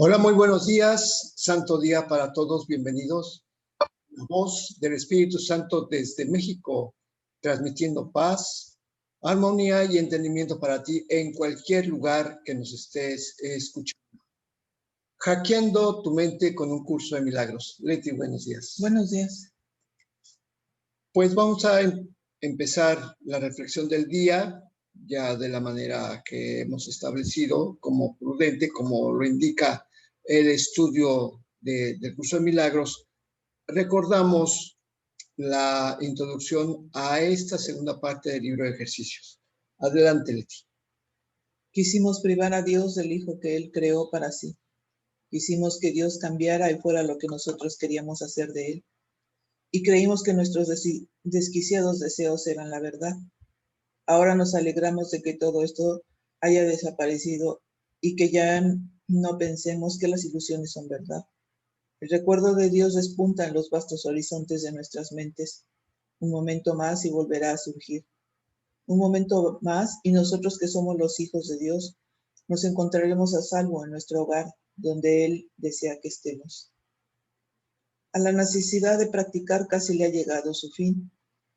Hola, muy buenos días. Santo día para todos. Bienvenidos. La voz del Espíritu Santo desde México, transmitiendo paz, armonía y entendimiento para ti en cualquier lugar que nos estés escuchando. Hackeando tu mente con un curso de milagros. Leti, buenos días. Buenos días. Pues vamos a empezar la reflexión del día, ya de la manera que hemos establecido, como prudente, como lo indica el estudio del curso de milagros. Recordamos la introducción a esta segunda parte del libro de ejercicios. Adelante, Leti. Quisimos privar a Dios del Hijo que Él creó para sí. Quisimos que Dios cambiara y fuera lo que nosotros queríamos hacer de Él. Y creímos que nuestros desquiciados deseos eran la verdad. Ahora nos alegramos de que todo esto haya desaparecido y que ya no pensemos que las ilusiones son verdad. El recuerdo de Dios despunta en los vastos horizontes de nuestras mentes. Un momento más y volverá a surgir. Un momento más y nosotros que somos los hijos de Dios nos encontraremos a salvo en nuestro hogar, donde Él desea que estemos. A la necesidad de practicar casi le ha llegado su fin,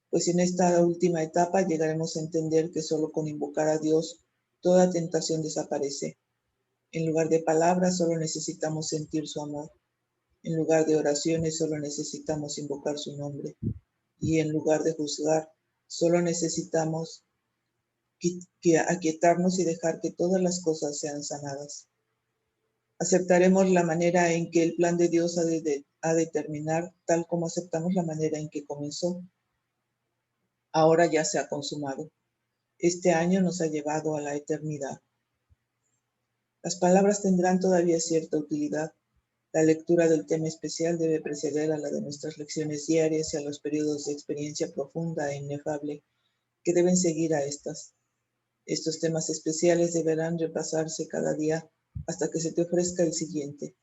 pues en esta última etapa llegaremos a entender que solo con invocar a Dios toda tentación desaparece. En lugar de palabras solo necesitamos sentir su amor. En lugar de oraciones solo necesitamos invocar su nombre. Y en lugar de juzgar solo necesitamos aquietarnos y dejar que todas las cosas sean sanadas. Aceptaremos la manera en que el plan de Dios ha de terminar, tal como aceptamos la manera en que comenzó. Ahora ya se ha consumado. Este año nos ha llevado a la eternidad. Las palabras tendrán todavía cierta utilidad. La lectura del tema especial debe preceder a la de nuestras lecciones diarias y a los periodos de experiencia profunda e inefable que deben seguir a estas. Estos temas especiales deberán repasarse cada día hasta que se te ofrezca el siguiente.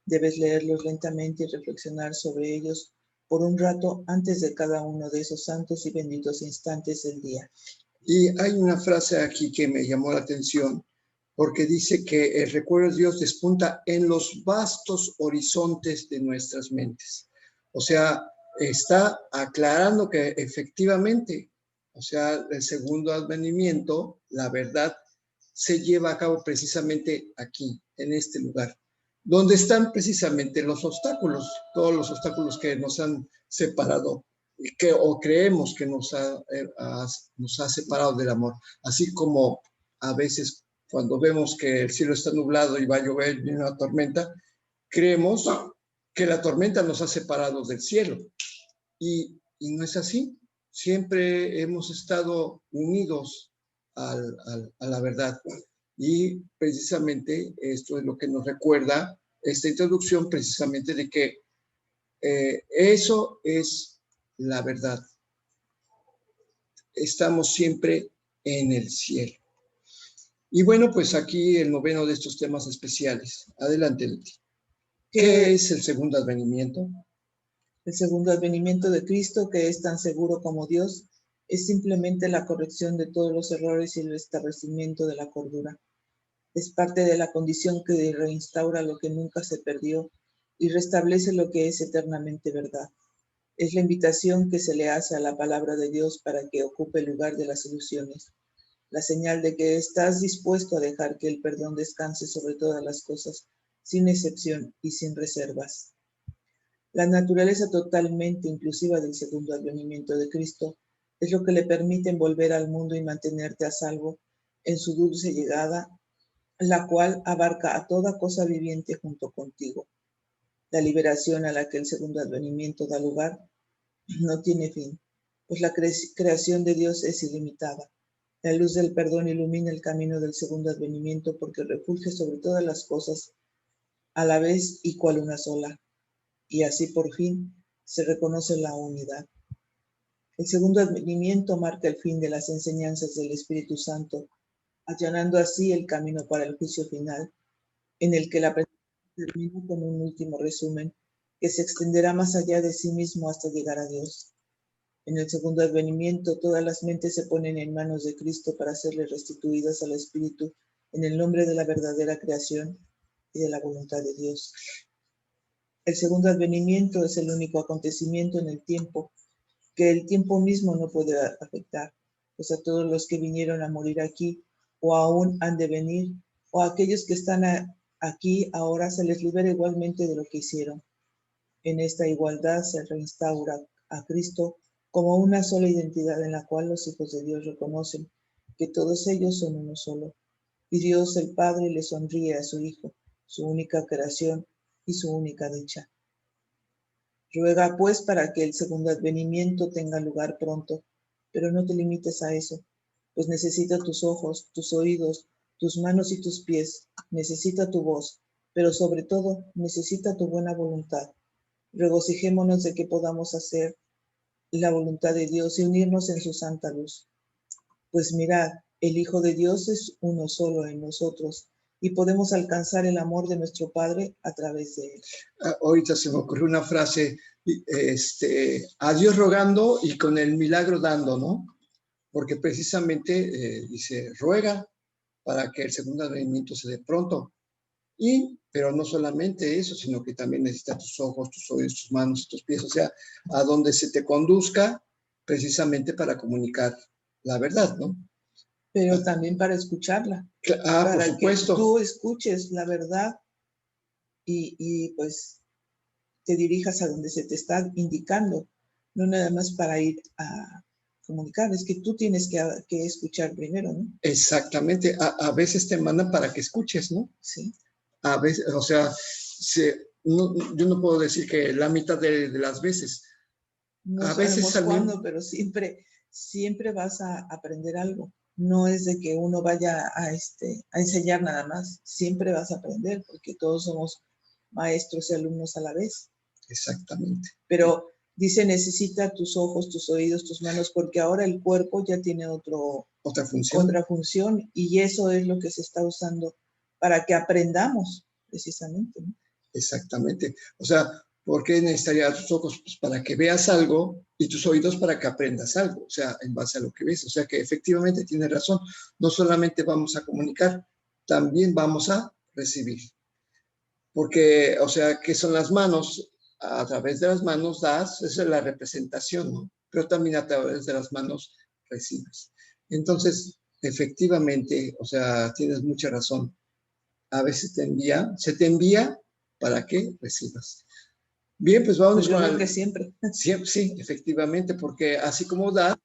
Debes leerlos lentamente y reflexionar sobre ellos por un rato antes de cada uno de esos santos y benditos instantes del día. Y hay una frase aquí que me llamó la atención, porque dice que el recuerdo de Dios despunta en los vastos horizontes de nuestras mentes. O sea, está aclarando que efectivamente, o sea, el segundo advenimiento, la verdad, se lleva a cabo precisamente aquí, en este lugar, donde están precisamente los obstáculos, todos los obstáculos que nos han separado o creemos que nos ha separado del amor, así como a veces cuando vemos que el cielo está nublado y va a llover y viene una tormenta, creemos que la tormenta nos ha separado del cielo. Y no es así. Siempre hemos estado unidos a la verdad. Y precisamente esto es lo que nos recuerda esta introducción, precisamente de que eso es la verdad. Estamos siempre en el cielo. Y bueno, pues aquí el noveno de estos temas especiales. Adelante, Leti. ¿Qué es el segundo advenimiento? El segundo advenimiento de Cristo, que es tan seguro como Dios, es simplemente la corrección de todos los errores y el restablecimiento de la cordura. Es parte de la condición que reinstaura lo que nunca se perdió y restablece lo que es eternamente verdad. Es la invitación que se le hace a la palabra de Dios para que ocupe el lugar de las ilusiones. La señal de que estás dispuesto a dejar que el perdón descanse sobre todas las cosas, sin excepción y sin reservas. La naturaleza totalmente inclusiva del segundo advenimiento de Cristo es lo que le permite envolver al mundo y mantenerte a salvo en su dulce llegada, la cual abarca a toda cosa viviente junto contigo. La liberación a la que el segundo advenimiento da lugar no tiene fin, pues la creación de Dios es ilimitada. La luz del perdón ilumina el camino del segundo advenimiento porque refulge sobre todas las cosas a la vez y cual una sola. Y así por fin se reconoce la unidad. El segundo advenimiento marca el fin de las enseñanzas del Espíritu Santo, allanando así el camino para el juicio final, en el que la aprendizaje termina con un último resumen que se extenderá más allá de sí mismo hasta llegar a Dios. En el segundo advenimiento, todas las mentes se ponen en manos de Cristo para serle restituidas al Espíritu en el nombre de la verdadera creación, y de la voluntad de Dios. El segundo advenimiento es el único acontecimiento en el tiempo que el tiempo mismo no puede afectar, pues a todos los que vinieron a morir aquí o aún han de venir, o a aquellos que están aquí ahora se les libera igualmente de lo que hicieron. En esta igualdad se reinstaura a Cristo como una sola identidad en la cual los hijos de Dios reconocen que todos ellos son uno solo. Y Dios el Padre le sonríe a su Hijo, su única creación y su única dicha. Ruega pues para que el segundo advenimiento tenga lugar pronto, pero no te limites a eso, pues necesita tus ojos, tus oídos, tus manos y tus pies, necesita tu voz, pero sobre todo necesita tu buena voluntad. Regocijémonos de que podamos hacer la voluntad de Dios y unirnos en su santa luz. Pues mirad, el Hijo de Dios es uno solo en nosotros y podemos alcanzar el amor de nuestro Padre a través de él. Ahorita se me ocurrió una frase, a Dios rogando y con el milagro dando, ¿no? Porque precisamente dice, ruega para que el segundo advenimiento se dé pronto. Pero no solamente eso, sino que también necesita tus ojos, tus oídos, tus manos, tus pies, o sea, a donde se te conduzca precisamente para comunicar la verdad, ¿no? Pero también para escucharla. Para por supuesto. Que tú escuches la verdad y pues te dirijas a donde se te está indicando, no nada más para ir a comunicar, es que tú tienes que escuchar primero, ¿no? Exactamente, a veces te mandan para que escuches, ¿no? Sí. A veces, o sea, yo no puedo decir que la mitad de las veces. No a veces también, cuándo, pero siempre vas a aprender algo. No es de que uno vaya a enseñar nada más, siempre vas a aprender, porque todos somos maestros y alumnos a la vez. Exactamente. Pero dice, necesita tus ojos, tus oídos, tus manos, porque ahora el cuerpo ya tiene otra función y eso es lo que se está usando para que aprendamos, precisamente, ¿no? Exactamente. O sea, ¿por qué necesitaría tus ojos? Pues para que veas algo y tus oídos para que aprendas algo, o sea, en base a lo que ves. O sea, que efectivamente tienes razón. No solamente vamos a comunicar, también vamos a recibir. Porque, o sea, ¿qué son las manos? A través de las manos das, esa es la representación, ¿no? Pero también a través de las manos recibes. Entonces, efectivamente, o sea, tienes mucha razón. A veces se te envía para que recibas. Bien, pues vamos pues yo creo que siempre. Sí, efectivamente, porque así como das,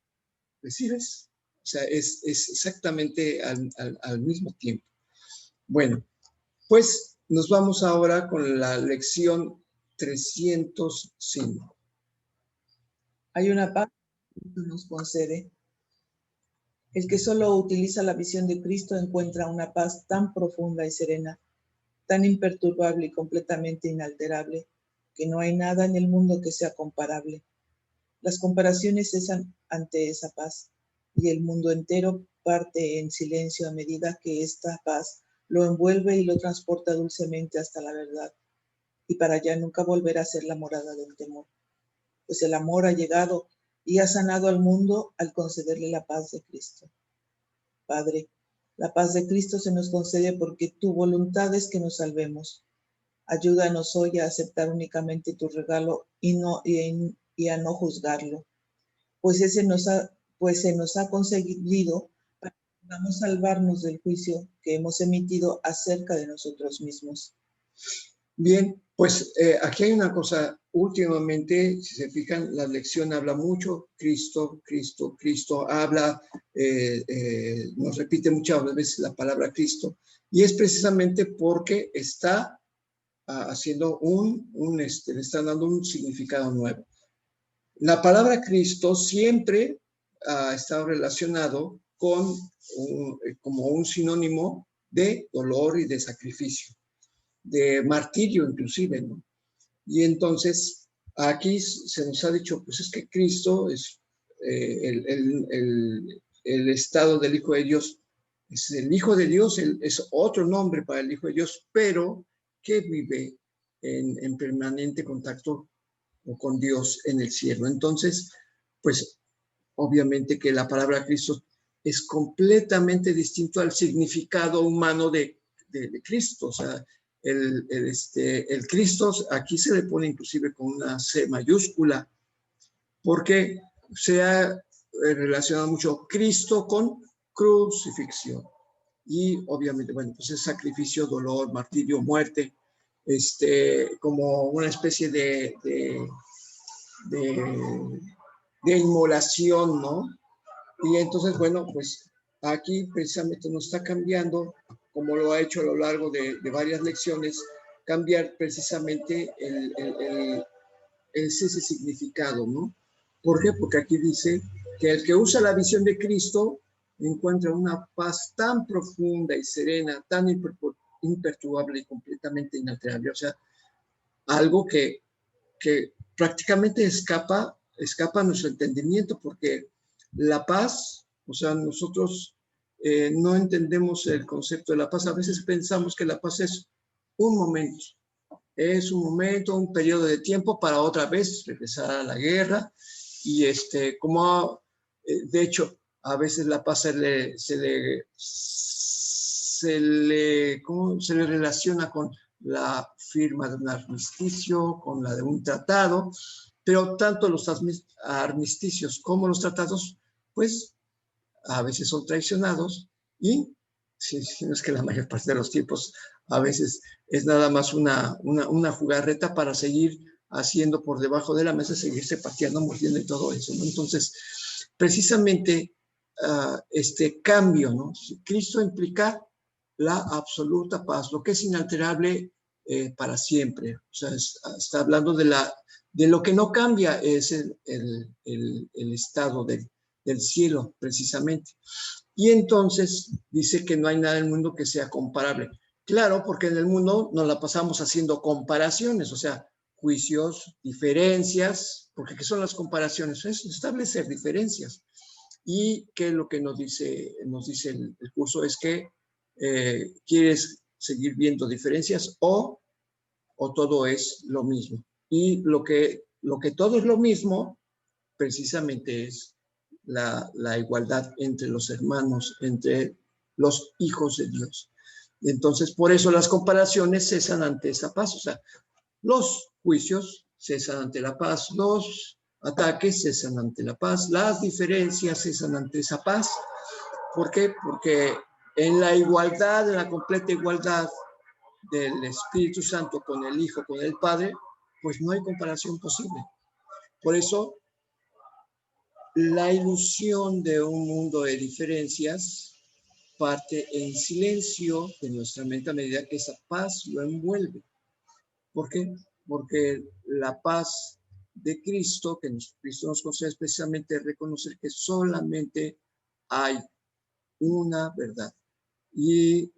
recibes. O sea, es exactamente al mismo tiempo. Bueno, pues nos vamos ahora con la lección 305. Hay una paz que nos concede. El que solo utiliza la visión de Cristo encuentra una paz tan profunda y serena, tan imperturbable y completamente inalterable, que no hay nada en el mundo que sea comparable. Las comparaciones cesan ante esa paz, y el mundo entero parte en silencio a medida que esta paz lo envuelve y lo transporta dulcemente hasta la verdad, y para allá nunca volverá a ser la morada del temor. Pues el amor ha llegado y ha sanado al mundo al concederle la paz de Cristo. Padre, la paz de Cristo se nos concede porque tu voluntad es que nos salvemos. Ayúdanos hoy a aceptar únicamente tu regalo y a no juzgarlo, pues se nos ha concedido para que podamos salvarnos del juicio que hemos emitido acerca de nosotros mismos. Bien, pues aquí hay una cosa, últimamente, si se fijan, la lección habla mucho, Cristo, Cristo, Cristo, habla, nos repite muchas veces la palabra Cristo, y es precisamente porque está haciendo le están dando un significado nuevo. La palabra Cristo siempre ha estado relacionado con como un sinónimo de dolor y de sacrificio, de martirio inclusive, ¿no? Y entonces aquí se nos ha dicho, pues es que Cristo es el estado del Hijo de Dios, es el Hijo de Dios, es otro nombre para el Hijo de Dios, pero que vive en permanente contacto con Dios en el cielo. Entonces, pues obviamente que la palabra Cristo es completamente distinto al significado humano de Cristo. O sea, el Cristo, aquí se le pone inclusive con una C mayúscula, porque se ha relacionado mucho Cristo con crucifixión. Y obviamente, bueno, pues es sacrificio, dolor, martirio, muerte, como una especie de inmolación, ¿no? Y entonces, bueno, pues aquí precisamente nos está cambiando, como lo ha hecho a lo largo de varias lecciones, cambiar precisamente ese significado, ¿no? ¿Por qué? Porque aquí dice que el que usa la visión de Cristo encuentra una paz tan profunda y serena, tan imperturbable y completamente inalterable. O sea, algo que prácticamente escapa a nuestro entendimiento, porque la paz, o sea, nosotros no entendemos el concepto de la paz. A veces pensamos que la paz es un momento, un periodo de tiempo para otra vez regresar a la guerra. Y de hecho, a veces la paz se le relaciona con la firma de un armisticio, con la de un tratado, pero tanto los armisticios como los tratados, pues a veces son traicionados y, si no es que la mayor parte de los tiempos, a veces es nada más una jugarreta para seguir haciendo por debajo de la mesa, seguirse pateando, mordiendo y todo eso, ¿no? Entonces, precisamente este cambio, ¿no? Cristo implica la absoluta paz, lo que es inalterable para siempre. O sea, está hablando de lo que no cambia, es el estado del cielo, precisamente. Y entonces dice que no hay nada en el mundo que sea comparable. Claro, porque en el mundo nos la pasamos haciendo comparaciones, o sea, juicios, diferencias, porque ¿qué son las comparaciones? Es establecer diferencias. Y que lo que nos dice el curso es que quieres seguir viendo diferencias o todo es lo mismo. Y lo que todo es lo mismo, precisamente es la igualdad entre los hermanos, entre los hijos de Dios. Entonces, por eso las comparaciones cesan ante esa paz. O sea, los juicios cesan ante la paz, los ataques cesan ante la paz, las diferencias cesan ante esa paz. ¿Por qué? Porque en la igualdad, en la completa igualdad del Espíritu Santo con el Hijo, con el Padre, pues no hay comparación posible. Por eso, la ilusión de un mundo de diferencias parte en silencio de nuestra mente a medida que esa paz lo envuelve. ¿Por qué? Porque la paz de Cristo, que Cristo nos concede, es precisamente reconocer que solamente hay una verdad. Y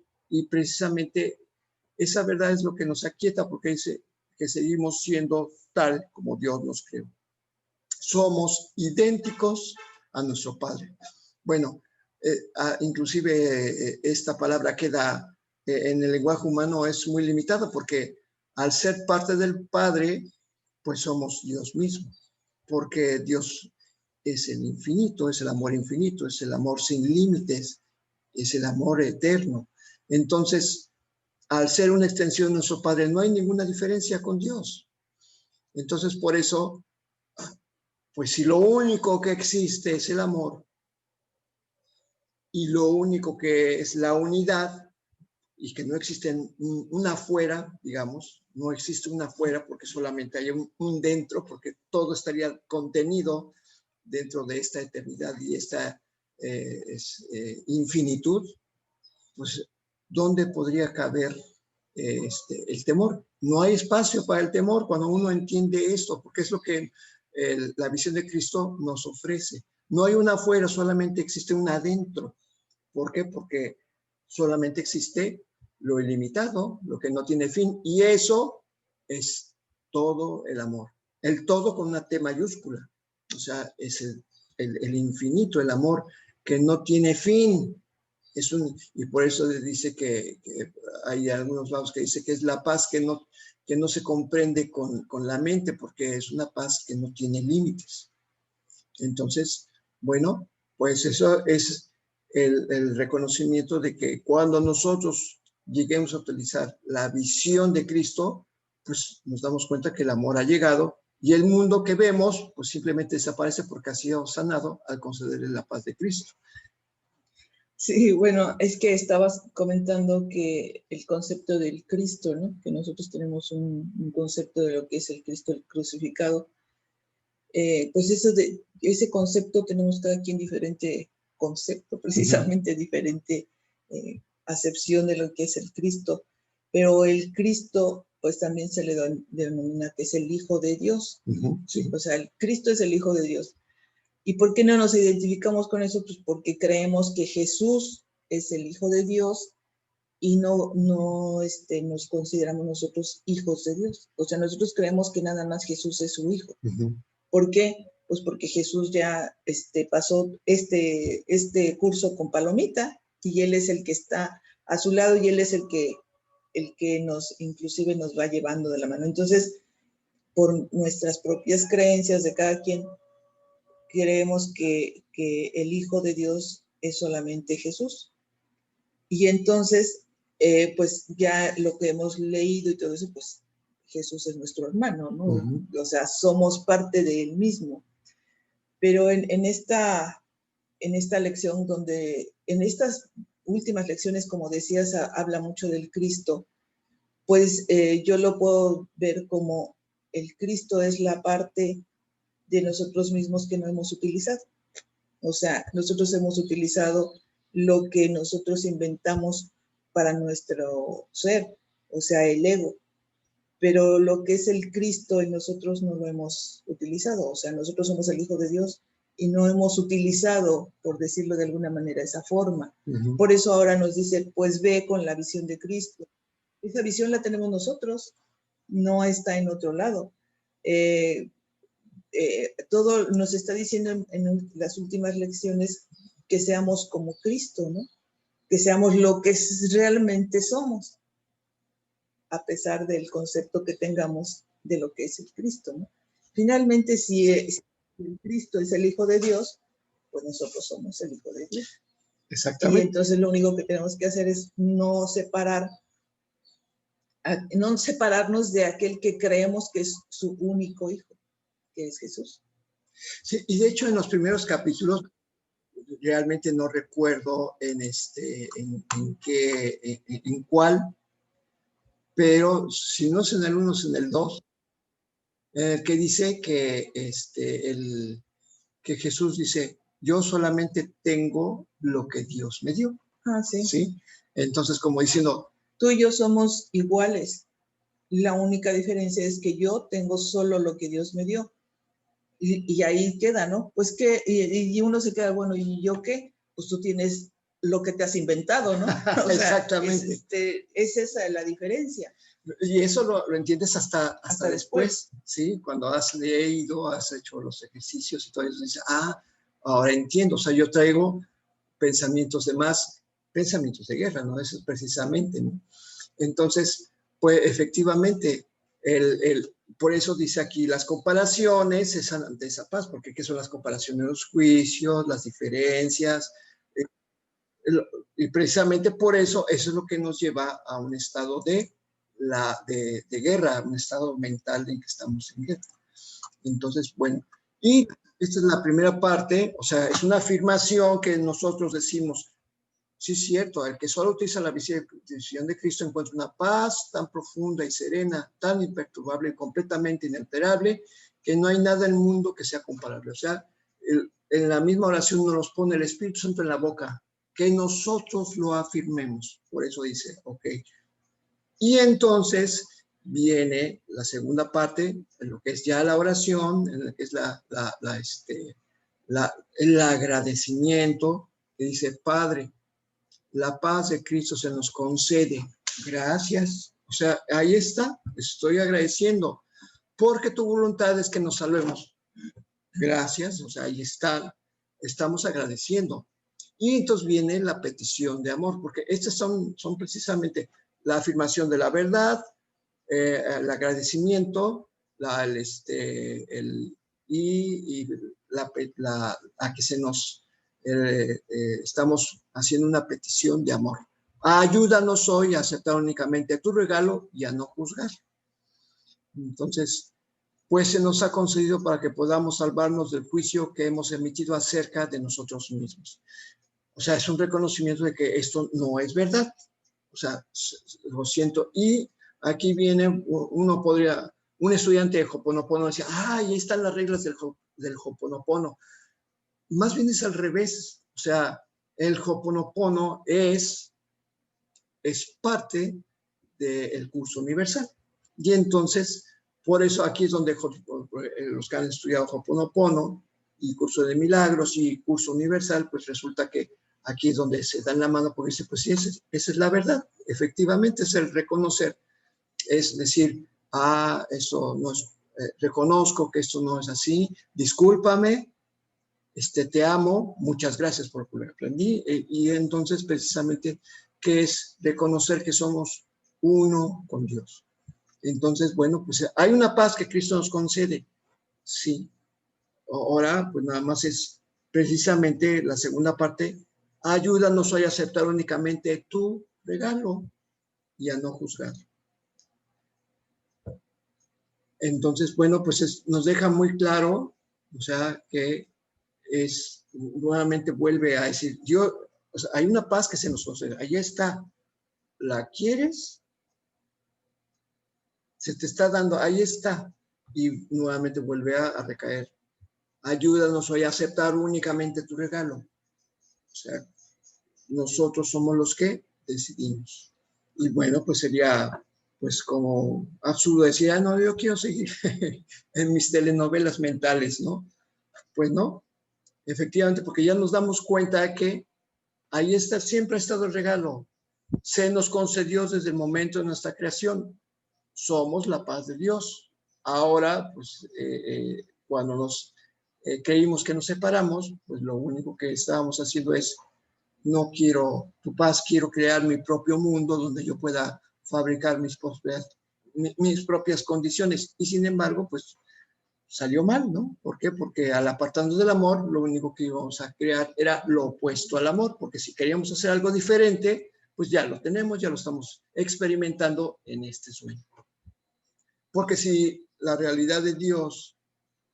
precisamente esa verdad es lo que nos aquieta, porque dice que seguimos siendo tal como Dios nos creó. Somos idénticos a nuestro Padre. Bueno, inclusive esta palabra queda en el lenguaje humano es muy limitada, porque al ser parte del Padre, pues somos Dios mismo, porque Dios es el infinito, es el amor infinito, es el amor sin límites, es el amor eterno. Entonces, al ser una extensión de nuestro Padre, no hay ninguna diferencia con Dios. Entonces, por eso, pues si lo único que existe es el amor y lo único que es la unidad, y que no existe una afuera, digamos, no existe una afuera porque solamente hay un dentro, porque todo estaría contenido dentro de esta eternidad y esta infinitud, pues ¿dónde podría caber el temor? No hay espacio para el temor cuando uno entiende esto, porque es lo que la visión de Cristo nos ofrece. No hay una afuera, solamente existe un adentro. ¿Por qué? Porque solamente existe lo ilimitado, lo que no tiene fin, y eso es todo el amor. El todo con una T mayúscula, o sea, es el infinito, el amor que no tiene fin. Y por eso dice que hay algunos lados que dice que es la paz que no se comprende con la mente, porque es una paz que no tiene límites. Entonces, bueno, pues eso es el reconocimiento de que cuando nosotros lleguemos a utilizar la visión de Cristo, pues nos damos cuenta que el amor ha llegado y el mundo que vemos, pues simplemente desaparece porque ha sido sanado al concederle la paz de Cristo. Sí, bueno, es que estabas comentando que el concepto del Cristo, ¿no? Que nosotros tenemos un concepto de lo que es el Cristo el crucificado. Pues ese concepto tenemos cada quien diferente concepto, precisamente diferente acepción de lo que es el Cristo. Pero el Cristo, pues también se le denomina que es el Hijo de Dios. Sí. O sea, el Cristo es el Hijo de Dios. ¿Y por qué no nos identificamos con eso? Pues porque creemos que Jesús es el Hijo de Dios y no nos consideramos nosotros hijos de Dios. O sea, nosotros creemos que nada más Jesús es su Hijo. ¿Por qué? Pues porque Jesús ya pasó este curso con Palomita y Él es el que está a su lado y Él es el que inclusive nos va llevando de la mano. Entonces, por nuestras propias creencias de cada quien, creemos que el Hijo de Dios es solamente Jesús. Y entonces, pues ya lo que hemos leído y todo eso, pues Jesús es nuestro hermano, ¿no? O sea, somos parte de Él mismo. Pero en esta lección en estas últimas lecciones, como decías, habla mucho del Cristo, pues yo lo puedo ver como el Cristo es la parte de nosotros mismos que no hemos utilizado. O sea, nosotros hemos utilizado lo que nosotros inventamos para nuestro ser, o sea, el ego. Pero lo que es el Cristo en nosotros no lo hemos utilizado. O sea, nosotros somos el Hijo de Dios y no hemos utilizado, por decirlo de alguna manera, esa forma. Por eso ahora nos dice, pues ve con la visión de Cristo. Esa visión la tenemos nosotros, no está en otro lado. Todo nos está diciendo en las últimas lecciones que seamos como Cristo, ¿no? Que seamos lo que realmente somos, a pesar del concepto que tengamos de lo que es el Cristo, ¿no? Finalmente, si el Cristo es el Hijo de Dios, pues nosotros somos el Hijo de Dios. Exactamente. Y entonces lo único que tenemos que hacer es no separarnos de aquel que creemos que es su único Hijo, que es Jesús. Sí, y de hecho en los primeros capítulos, realmente no recuerdo en cuál, pero si no es en el 1, es en el 2, que dice que, que Jesús dice, yo solamente tengo lo que Dios me dio. Sí. ¿Sí? Entonces, como diciendo, tú y yo somos iguales. La única diferencia es que yo tengo solo lo que Dios me dio. Y ahí queda, ¿no? Pues que, y uno se queda, bueno, ¿y yo qué? Pues tú tienes lo que te has inventado, ¿no? O sea, exactamente. Es esa la diferencia. Y eso lo entiendes hasta después, ¿sí? Cuando has leído, has hecho los ejercicios y todo eso, dices, ahora entiendo, o sea, yo traigo pensamientos pensamientos de guerra, ¿no? Eso es precisamente, ¿no? Entonces, pues efectivamente, por eso dice aquí las comparaciones es ante esa paz, porque ¿qué son las comparaciones? Los juicios, las diferencias, y precisamente por eso es lo que nos lleva a un estado de guerra, un estado mental en que estamos en guerra. Entonces, bueno, y esta es la primera parte, o sea, es una afirmación que nosotros decimos, sí es cierto, el que solo utiliza la visión de Cristo encuentra una paz tan profunda y serena, tan imperturbable y completamente inalterable, que no hay nada en el mundo que sea comparable. O sea, en la misma oración nos pone el Espíritu Santo en la boca, que nosotros lo afirmemos. Por eso dice, ok. Y entonces viene la segunda parte, en lo que es ya la oración, en lo que es el agradecimiento, que dice, Padre, la paz de Cristo se nos concede. Gracias. O sea, ahí está, estoy agradeciendo, porque tu voluntad es que nos salvemos. Gracias, o sea, ahí está, estamos agradeciendo. Y entonces viene la petición de amor, porque estas son precisamente la afirmación de la verdad, el agradecimiento, a que estamos haciendo una petición de amor Ayúdanos hoy a aceptar únicamente tu regalo y a no juzgar. Entonces, pues se nos ha concedido para que podamos salvarnos del juicio que hemos emitido acerca de nosotros mismos. O sea, es un reconocimiento de que esto no es verdad. O sea, lo siento. Y aquí viene, un estudiante de Ho'oponopono decía, ahí están las reglas del Ho'oponopono. Más bien es al revés. O sea, el Ho'oponopono es parte del curso universal. Y entonces, por eso aquí es donde los que han estudiado Ho'oponopono y curso de milagros y curso universal, pues resulta que aquí es donde se dan la mano porque dice, pues sí, esa es la verdad. Efectivamente es el reconocer, es decir, eso no es, reconozco que esto no es así, discúlpame, te amo, muchas gracias por lo que aprendí. Y entonces precisamente, ¿qué es reconocer que somos uno con Dios? Entonces, bueno, pues hay una paz que Cristo nos concede, sí. Ahora, pues nada más es precisamente la segunda parte, ayúdanos hoy a aceptar únicamente tu regalo y a no juzgar. Entonces, bueno, pues nos deja muy claro, o sea, que nuevamente vuelve a decir, Dios, o sea, hay una paz que se nos concede, ahí está, ¿la quieres? Se te está dando, ahí está, y nuevamente vuelve a recaer. Ayúdanos hoy a aceptar únicamente tu regalo. O sea, nosotros somos los que decidimos. Y bueno, pues sería, pues como absurdo decir, no, yo quiero seguir en mis telenovelas mentales, ¿no? Pues no, efectivamente, porque ya nos damos cuenta de que ahí está, siempre ha estado el regalo. Se nos concedió desde el momento de nuestra creación. Somos la paz de Dios. Ahora, pues, cuando nos creímos que nos separamos, pues lo único que estábamos haciendo es, no quiero tu paz, quiero crear mi propio mundo donde yo pueda fabricar mis propias condiciones. Y sin embargo, pues salió mal, ¿no? ¿Por qué? Porque al apartarnos del amor, lo único que íbamos a crear era lo opuesto al amor, porque si queríamos hacer algo diferente, pues ya lo tenemos, ya lo estamos experimentando en este sueño. Porque si la realidad de Dios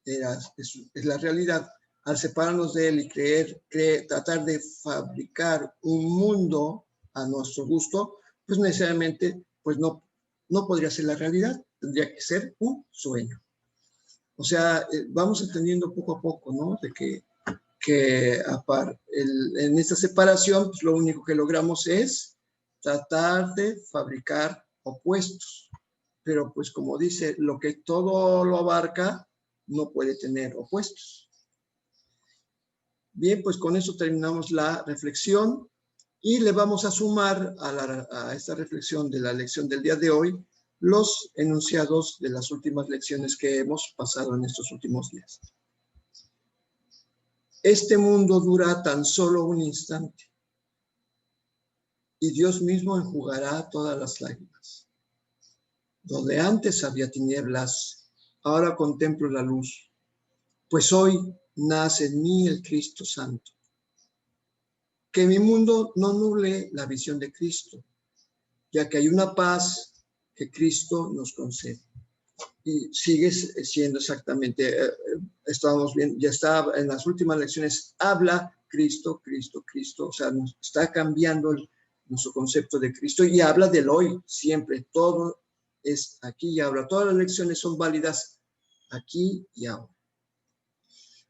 es la realidad, al separarnos de Él y tratar de fabricar un mundo a nuestro gusto, pues necesariamente pues no podría ser la realidad, tendría que ser un sueño. O sea, vamos entendiendo poco a poco, ¿no? De que en esta separación, pues lo único que logramos es tratar de fabricar opuestos. Pero pues como dice, lo que todo lo abarca no puede tener opuestos. Bien, pues con eso terminamos la reflexión y le vamos a sumar a esta reflexión de la lección del día de hoy los enunciados de las últimas lecciones que hemos pasado en estos últimos días. Este mundo dura tan solo un instante y Dios mismo enjugará todas las lágrimas. Donde antes había tinieblas, ahora contemplo la luz, pues hoy nace en mí el Cristo Santo. Que mi mundo no nuble la visión de Cristo, ya que hay una paz que Cristo nos concede. Y sigue siendo exactamente, estábamos bien, ya está en las últimas lecciones, habla Cristo, Cristo, Cristo, o sea, nos está cambiando nuestro concepto de Cristo y habla del hoy, siempre, todo es aquí y ahora, todas las lecciones son válidas aquí y ahora.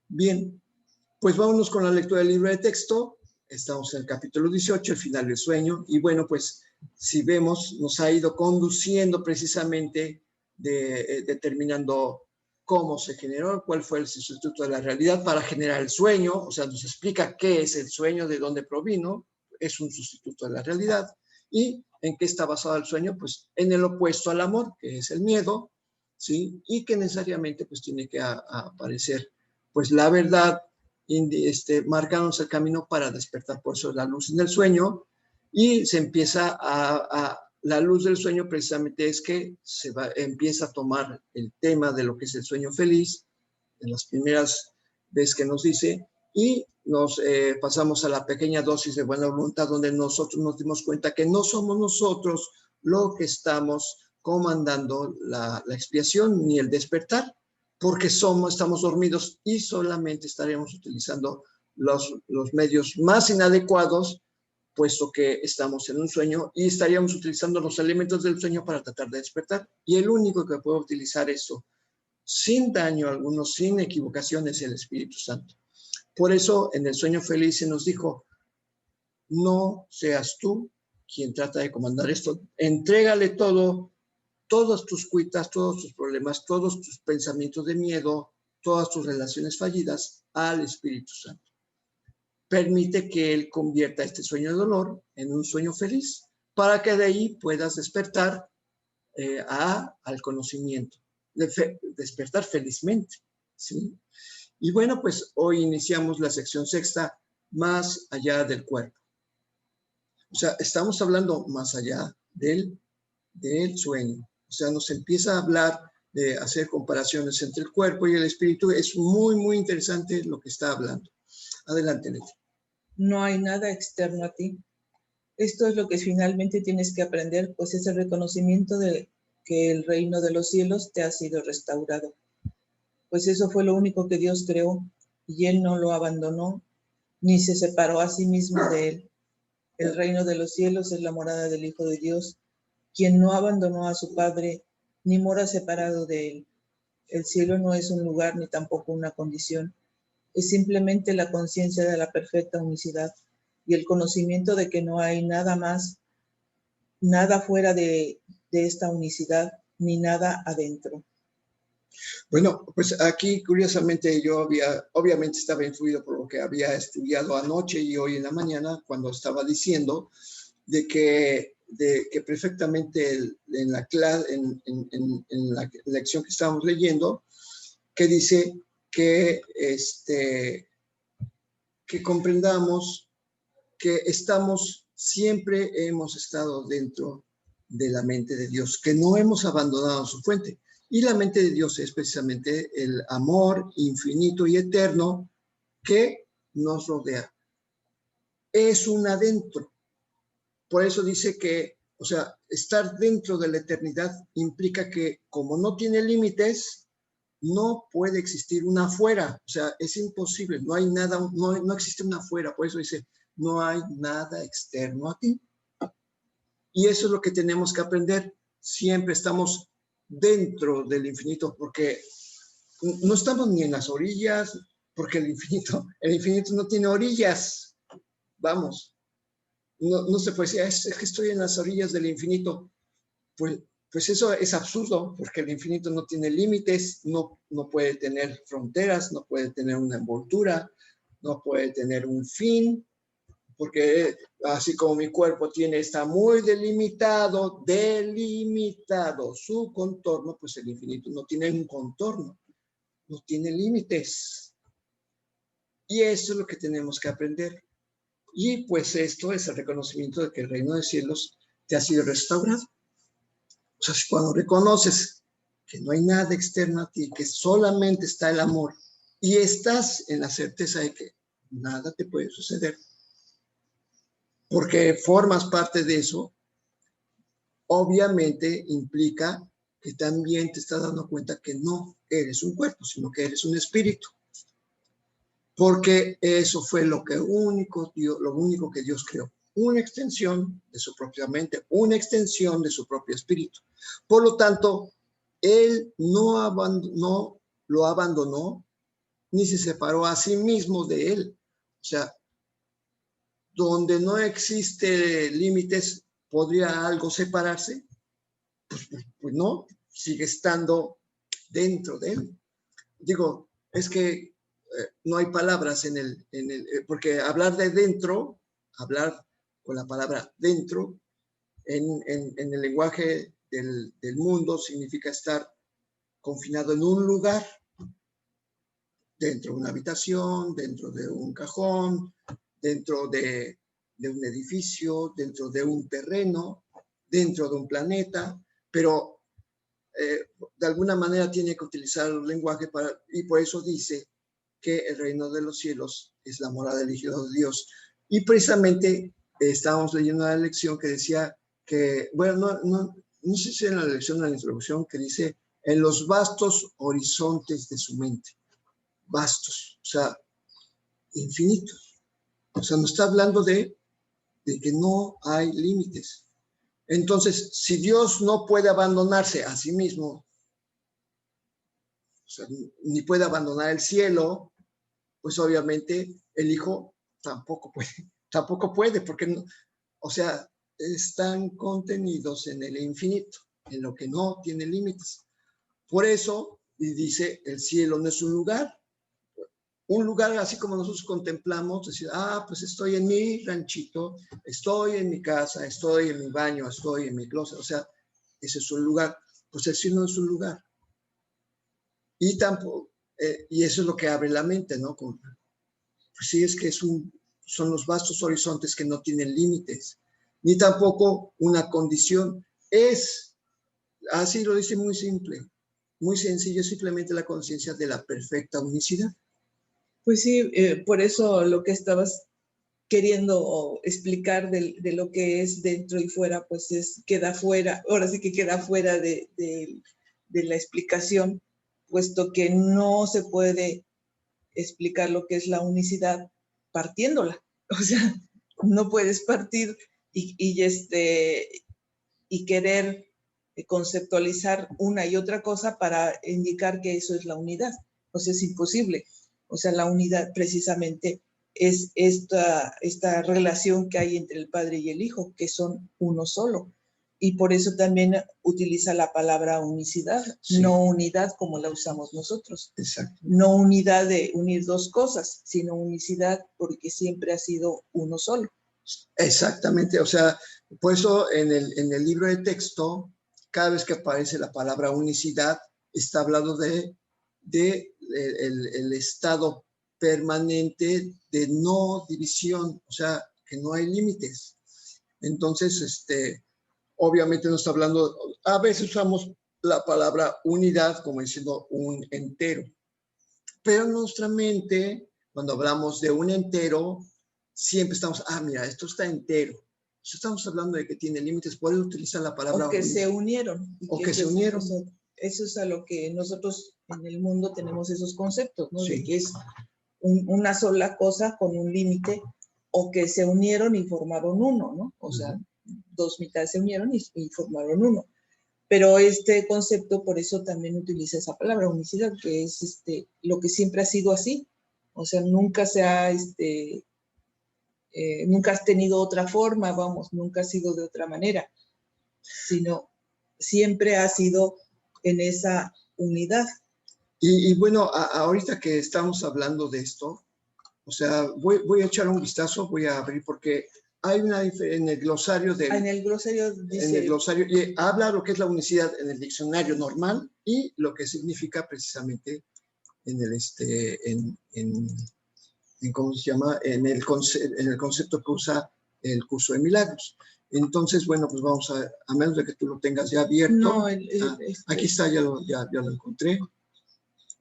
Bien, pues vámonos con la lectura del libro de texto. Estamos en el capítulo 18, el final del sueño, y bueno, pues si vemos, nos ha ido conduciendo precisamente determinando cómo se generó, cuál fue el sustituto de la realidad para generar el sueño, o sea, nos explica qué es el sueño, de dónde provino, es un sustituto de la realidad, y en qué está basado el sueño, pues en el opuesto al amor, que es el miedo, ¿sí? Y que necesariamente pues tiene que aparecer pues la verdad, marcándonos el camino para despertar, por eso la luz en el sueño, y se empieza la luz del sueño precisamente es que empieza a tomar el tema de lo que es el sueño feliz, en las primeras veces que nos dice, y nos pasamos a la pequeña dosis de buena voluntad, donde nosotros nos dimos cuenta que no somos nosotros lo que estamos comandando la expiación ni el despertar, porque estamos dormidos y solamente estaríamos utilizando los medios más inadecuados, puesto que estamos en un sueño, y estaríamos utilizando los elementos del sueño para tratar de despertar. Y el único que puede utilizar eso sin daño alguno, sin equivocaciones, es el Espíritu Santo. Por eso en el sueño feliz se nos dijo, no seas tú quien trata de comandar esto, entrégale todo, todas tus cuitas, todos tus problemas, todos tus pensamientos de miedo, todas tus relaciones fallidas al Espíritu Santo. Permite que Él convierta este sueño de dolor en un sueño feliz, para que de ahí puedas despertar al conocimiento, despertar felizmente, ¿sí? Y bueno, pues hoy iniciamos la sección sexta, más allá del cuerpo. O sea, estamos hablando más allá del sueño. O sea, nos empieza a hablar de hacer comparaciones entre el cuerpo y el espíritu. Es muy, muy interesante lo que está hablando. Adelante, Leti. No hay nada externo a ti. Esto es lo que finalmente tienes que aprender, pues es el reconocimiento de que el reino de los cielos te ha sido restaurado. Pues eso fue lo único que Dios creó, y Él no lo abandonó, ni se separó a sí mismo de Él. El reino de los cielos es la morada del Hijo de Dios, quien no abandonó a su Padre, ni mora separado de Él. El cielo no es un lugar, ni tampoco una condición. Es simplemente la conciencia de la perfecta unicidad y el conocimiento de que no hay nada más, nada fuera de esta unicidad, ni nada adentro. Bueno, pues aquí curiosamente yo obviamente estaba influido por lo que había estudiado anoche y hoy en la mañana, cuando estaba diciendo de que perfectamente en la clase, en la lección que estábamos leyendo, que dice que, que comprendamos que siempre hemos estado dentro de la mente de Dios, que no hemos abandonado su fuente. Y la mente de Dios es precisamente el amor infinito y eterno que nos rodea. Es un adentro. Por eso dice que, o sea, estar dentro de la eternidad implica que como no tiene límites, no puede existir una afuera. O sea, es imposible. No hay nada, no existe una afuera. Por eso dice, no hay nada externo a ti. Y eso es lo que tenemos que aprender. Siempre estamos dentro del infinito, porque no estamos ni en las orillas, porque el infinito no tiene orillas. Vamos, no se puede decir, es que estoy en las orillas del infinito. Pues eso es absurdo, porque el infinito no tiene límites, no puede tener fronteras, no puede tener una envoltura, no puede tener un fin, porque así como mi cuerpo está muy delimitado su contorno, pues el infinito no tiene un contorno, no tiene límites. Y eso es lo que tenemos que aprender. Y pues esto es el reconocimiento de que el reino de los cielos te ha sido restaurado. O sea, cuando reconoces que no hay nada externo a ti, que solamente está el amor, y estás en la certeza de que nada te puede suceder, porque formas parte de eso, obviamente implica que también te estás dando cuenta que no eres un cuerpo, sino que eres un espíritu. Porque eso fue lo único que Dios creó. Una extensión de su propia mente, una extensión de su propio espíritu. Por lo tanto, Él no lo abandonó, ni se separó a sí mismo de Él. O sea, donde no existe límites, ¿podría algo separarse? Pues no, sigue estando dentro de Él. Digo, es que no hay palabras porque hablar de dentro, hablar con la palabra dentro, en el lenguaje del mundo significa estar confinado en un lugar, dentro de una habitación, dentro de un cajón, dentro de un edificio, dentro de un terreno, dentro de un planeta, pero de alguna manera tiene que utilizar el lenguaje y por eso dice que el reino de los cielos es la morada elegida de Dios. Y precisamente estábamos leyendo una lección que decía que, bueno, no sé si en la lección o en la introducción, que dice, en los vastos horizontes de su mente. Vastos, o sea, infinitos. O sea, nos está hablando de que no hay límites. Entonces, si Dios no puede abandonarse a sí mismo, o sea, ni puede abandonar el cielo, pues obviamente el Hijo tampoco puede, porque, no, o sea, están contenidos en el infinito, en lo que no tiene límites. Por eso, y dice, el cielo no es un lugar así como nosotros contemplamos, decir, pues estoy en mi ranchito, estoy en mi casa, estoy en mi baño, estoy en mi closet, o sea, ese es un lugar. Pues el cielo no es un lugar. Y tampoco, y eso es lo que abre la mente, ¿no? Pues sí, es que son los vastos horizontes que no tienen límites, ni tampoco una condición. Así lo dice muy simple, muy sencillo, simplemente la conciencia de la perfecta unicidad. Pues sí, por eso lo que estabas queriendo explicar de lo que es dentro y fuera, pues queda fuera, ahora sí que queda fuera de la explicación, puesto que no se puede explicar lo que es la unicidad partiéndola. O sea, no puedes partir y querer conceptualizar una y otra cosa para indicar que eso es la unidad. O sea, es imposible. O sea, la unidad precisamente es esta relación que hay entre el Padre y el Hijo, que son uno solo. Y por eso también utiliza la palabra unicidad, sí. No unidad como la usamos nosotros. Exacto. No unidad de unir dos cosas, sino unicidad porque siempre ha sido uno solo. Exactamente, o sea, por eso en el libro de texto, cada vez que aparece la palabra unicidad, está hablando de el estado permanente de no división, o sea, que no hay límites. Entonces, obviamente no está hablando, a veces usamos la palabra unidad como diciendo un entero, pero en nuestra mente, cuando hablamos de un entero, siempre estamos, mira, esto está entero. Estamos hablando de que tiene límites, puede utilizar la palabra. O que se unieron. O que se unieron. Eso es a lo que nosotros en el mundo tenemos esos conceptos, ¿no? Sí. De que es una sola cosa con un límite, o que se unieron y formaron uno, ¿no? O sea, dos mitades se unieron y formaron uno. Pero este concepto, por eso también utiliza esa palabra, unicidad, que es lo que siempre ha sido así. O sea, nunca se ha, nunca has tenido otra forma, vamos, nunca ha sido de otra manera, sino siempre ha sido en esa unidad. Y bueno, ahorita que estamos hablando de esto, o sea, voy a echar un vistazo, voy a abrir porque hay una en el glosario del... En el glosario dice... En el glosario, y habla lo que es la unicidad en el diccionario normal y lo que significa precisamente en el, ¿cómo se llama? En el concepto que usa el curso de milagros. Entonces, bueno, pues vamos a menos de que tú lo tengas ya abierto. No, aquí está, ya lo encontré.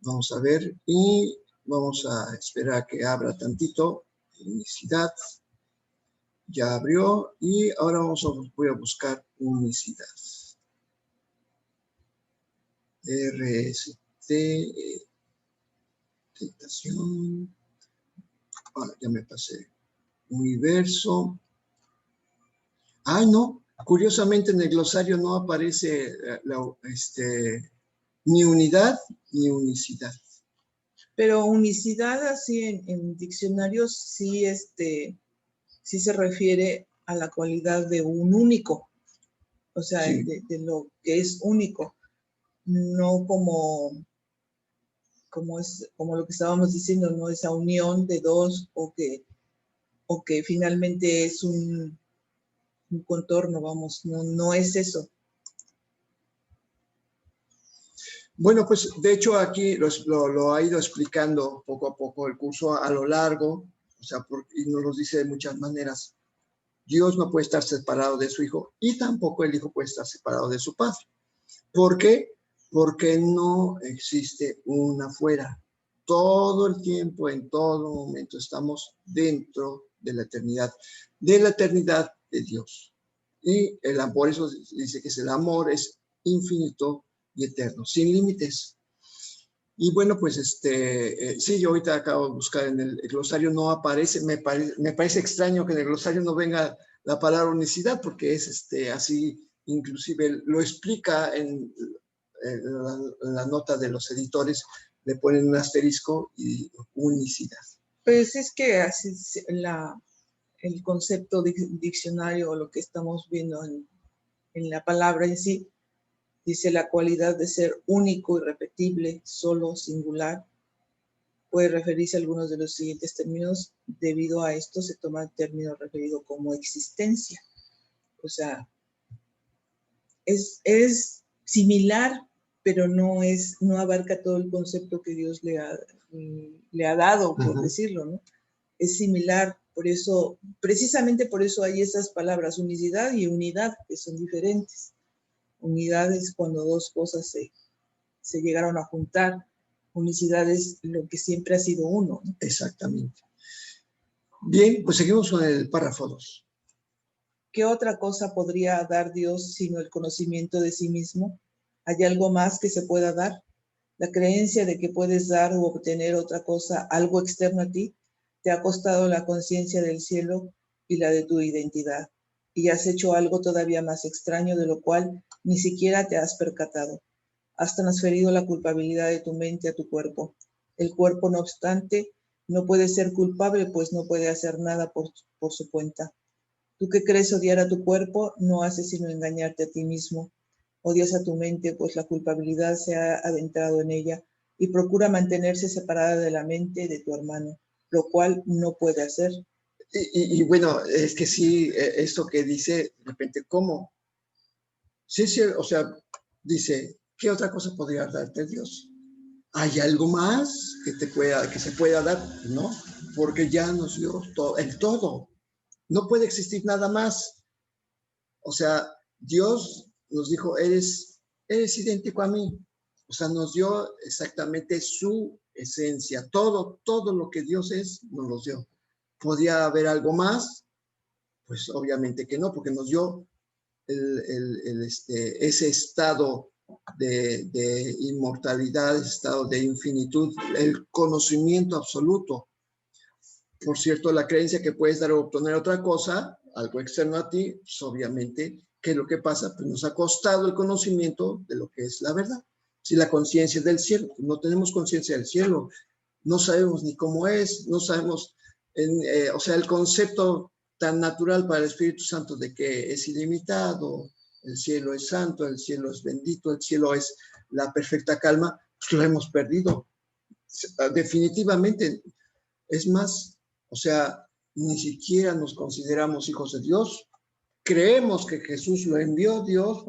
Vamos a ver y vamos a esperar a que abra tantito. Unicidad. Ya abrió y ahora voy a buscar unicidad. RST, tentación. Ya me pasé. Universo. No. Curiosamente en el glosario no aparece ni unidad ni unicidad. Pero unicidad así en diccionarios sí, sí se refiere a la cualidad de un único. O sea, sí. de lo que es único. No como lo que estábamos diciendo, no esa unión de dos o que finalmente es un contorno, vamos, no es eso. Bueno, pues de hecho aquí lo ha ido explicando poco a poco el curso a lo largo, o sea, y nos lo dice de muchas maneras. Dios no puede estar separado de su Hijo y tampoco el Hijo puede estar separado de su Padre. ¿Por qué? Porque no existe una afuera. todo el tiempo, en todo momento, estamos dentro de la eternidad de Dios. Y por eso dice que el amor es infinito y eterno, sin límites. Y bueno, pues sí, yo ahorita acabo de buscar en el glosario, no aparece, me parece extraño que en el glosario no venga la palabra unicidad, porque es así, inclusive lo explica en la nota de los editores, le ponen un asterisco y unicidad. Pues es que así el concepto diccionario o lo que estamos viendo en la palabra en sí, dice la cualidad de ser único, irrepetible, solo, singular. Puede referirse a algunos de los siguientes términos. Debido a esto se toma el término referido como existencia. O sea, es similar, pero no abarca todo el concepto que Dios le ha dado, por decirlo, ¿no? Es similar, por eso, precisamente por eso hay esas palabras, unicidad y unidad, que son diferentes. Unidad es cuando dos cosas se llegaron a juntar. Unicidad es lo que siempre ha sido uno, ¿no? Exactamente. Bien, pues seguimos con el párrafo 2. ¿Qué otra cosa podría dar Dios sino el conocimiento de sí mismo? ¿Hay algo más que se pueda dar? La creencia de que puedes dar u obtener otra cosa, algo externo a ti, te ha costado la conciencia del cielo y la de tu identidad, y has hecho algo todavía más extraño de lo cual ni siquiera te has percatado. Has transferido la culpabilidad de tu mente a tu cuerpo. El cuerpo, no obstante, no puede ser culpable, pues no puede hacer nada por su cuenta. Tú que crees odiar a tu cuerpo, no haces sino engañarte a ti mismo. Odias a tu mente, pues la culpabilidad se ha adentrado en ella y procura mantenerse separada de la mente de tu hermano, lo cual no puede hacer. Y bueno, es que sí, esto que dice, de repente, ¿cómo? Sí, sí, o sea, dice, ¿qué otra cosa podría darte Dios? ¿Hay algo más que se pueda dar? No, porque ya nos dio el todo. No puede existir nada más. O sea, Dios nos dijo, eres idéntico a mí. O sea, nos dio exactamente su esencia. Todo lo que Dios es, nos lo dio. ¿Podía haber algo más? Pues obviamente que no, porque nos dio ese estado de inmortalidad, ese estado de infinitud, el conocimiento absoluto. Por cierto, la creencia que puedes dar o obtener otra cosa, algo externo a ti, pues obviamente, ¿qué es lo que pasa? Pues nos ha costado el conocimiento de lo que es la verdad. Si la conciencia del cielo, no tenemos conciencia del cielo, no sabemos ni cómo es, no sabemos, o sea, el concepto tan natural para el Espíritu Santo de que es ilimitado, el cielo es santo, el cielo es bendito, el cielo es la perfecta calma, pues lo hemos perdido. Definitivamente, es más, o sea, ni siquiera nos consideramos hijos de Dios. Creemos que Jesús lo envió Dios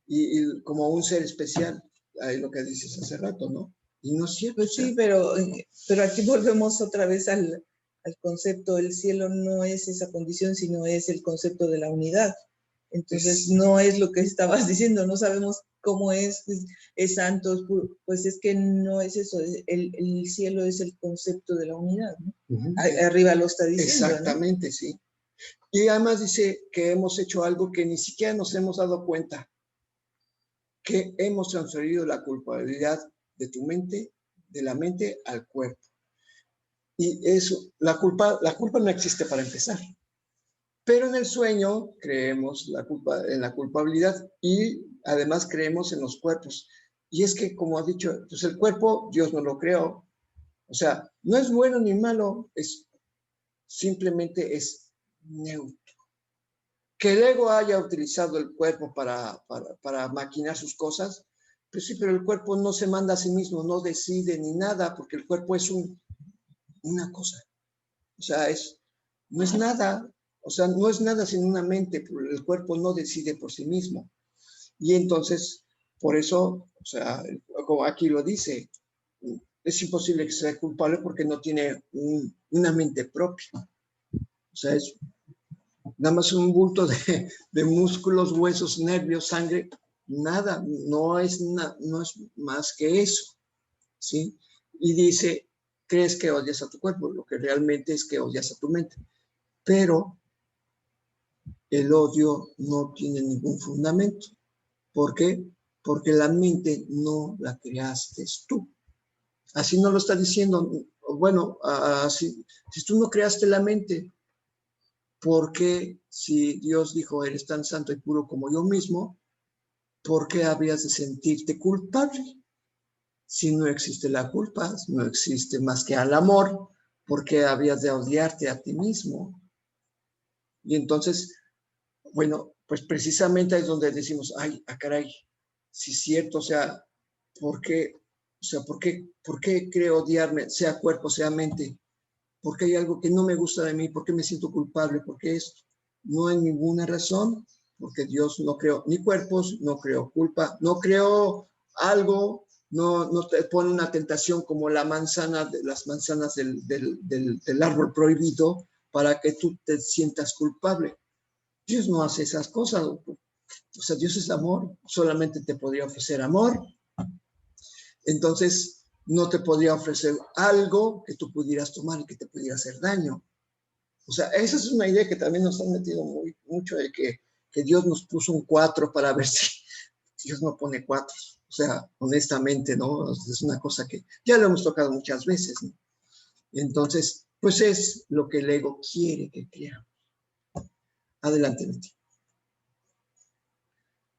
y como un ser especial, ahí lo que dices hace rato, ¿no? Y no es cierto. Pues sí, pero aquí volvemos otra vez al concepto. El cielo no es esa condición, sino es el concepto de la unidad. Entonces, no es lo que estabas diciendo, no sabemos cómo es santo, es puro. Pues es que no es eso, el cielo es el concepto de la unidad, ¿no? Arriba lo está diciendo. Exactamente, ¿no? Sí. Y además dice que hemos hecho algo que ni siquiera nos hemos dado cuenta, que hemos transferido la culpabilidad de tu mente, de la mente al cuerpo. Y eso, la culpa no existe para empezar. Pero en el sueño creemos en la culpabilidad y además creemos en los cuerpos. Y es que, como ha dicho, pues el cuerpo Dios no lo creó. O sea, no es bueno ni malo, simplemente es neutro. Que el ego haya utilizado el cuerpo para maquinar sus cosas, pues sí, pero el cuerpo no se manda a sí mismo, no decide ni nada, porque el cuerpo es una cosa. O sea, no es nada. O sea, no es nada sin una mente, el cuerpo no decide por sí mismo. Y entonces, por eso, o sea, como aquí lo dice, es imposible que sea culpable porque no tiene una mente propia. O sea, es nada más un bulto de músculos, huesos, nervios, sangre, nada, no es más que eso, ¿sí? y dice, crees que odias a tu cuerpo, lo que realmente es que odias a tu mente. Pero el odio no tiene ningún fundamento. ¿Por qué? Porque la mente no la creaste tú. Así no lo está diciendo. Bueno, así, si tú no creaste la mente, ¿por qué si Dios dijo, eres tan santo y puro como yo mismo, por qué habrías de sentirte culpable? Si no existe la culpa, no existe más que el amor, ¿por qué habrías de odiarte a ti mismo? Y entonces, bueno, pues precisamente es donde decimos, ay, caray, sí es cierto, o sea, ¿por qué? O sea, ¿por qué creo odiarme, sea cuerpo, sea mente? ¿Por qué hay algo que no me gusta de mí? ¿Por qué me siento culpable? ¿Por qué esto? No hay ninguna razón, porque Dios no creó ni cuerpos, no creó culpa, no creó algo, no te pone una tentación como la manzana, las manzanas del árbol prohibido para que tú te sientas culpable. Dios no hace esas cosas. O sea, Dios es amor, solamente te podría ofrecer amor. Entonces, no te podría ofrecer algo que tú pudieras tomar y que te pudiera hacer daño. O sea, esa es una idea que también nos han metido mucho de que Dios nos puso un 4 para ver si Dios no pone 4. O sea, honestamente, ¿no? Es una cosa que ya lo hemos tocado muchas veces, ¿no? Entonces, pues es lo que el ego quiere que creamos. Adelante, Betty.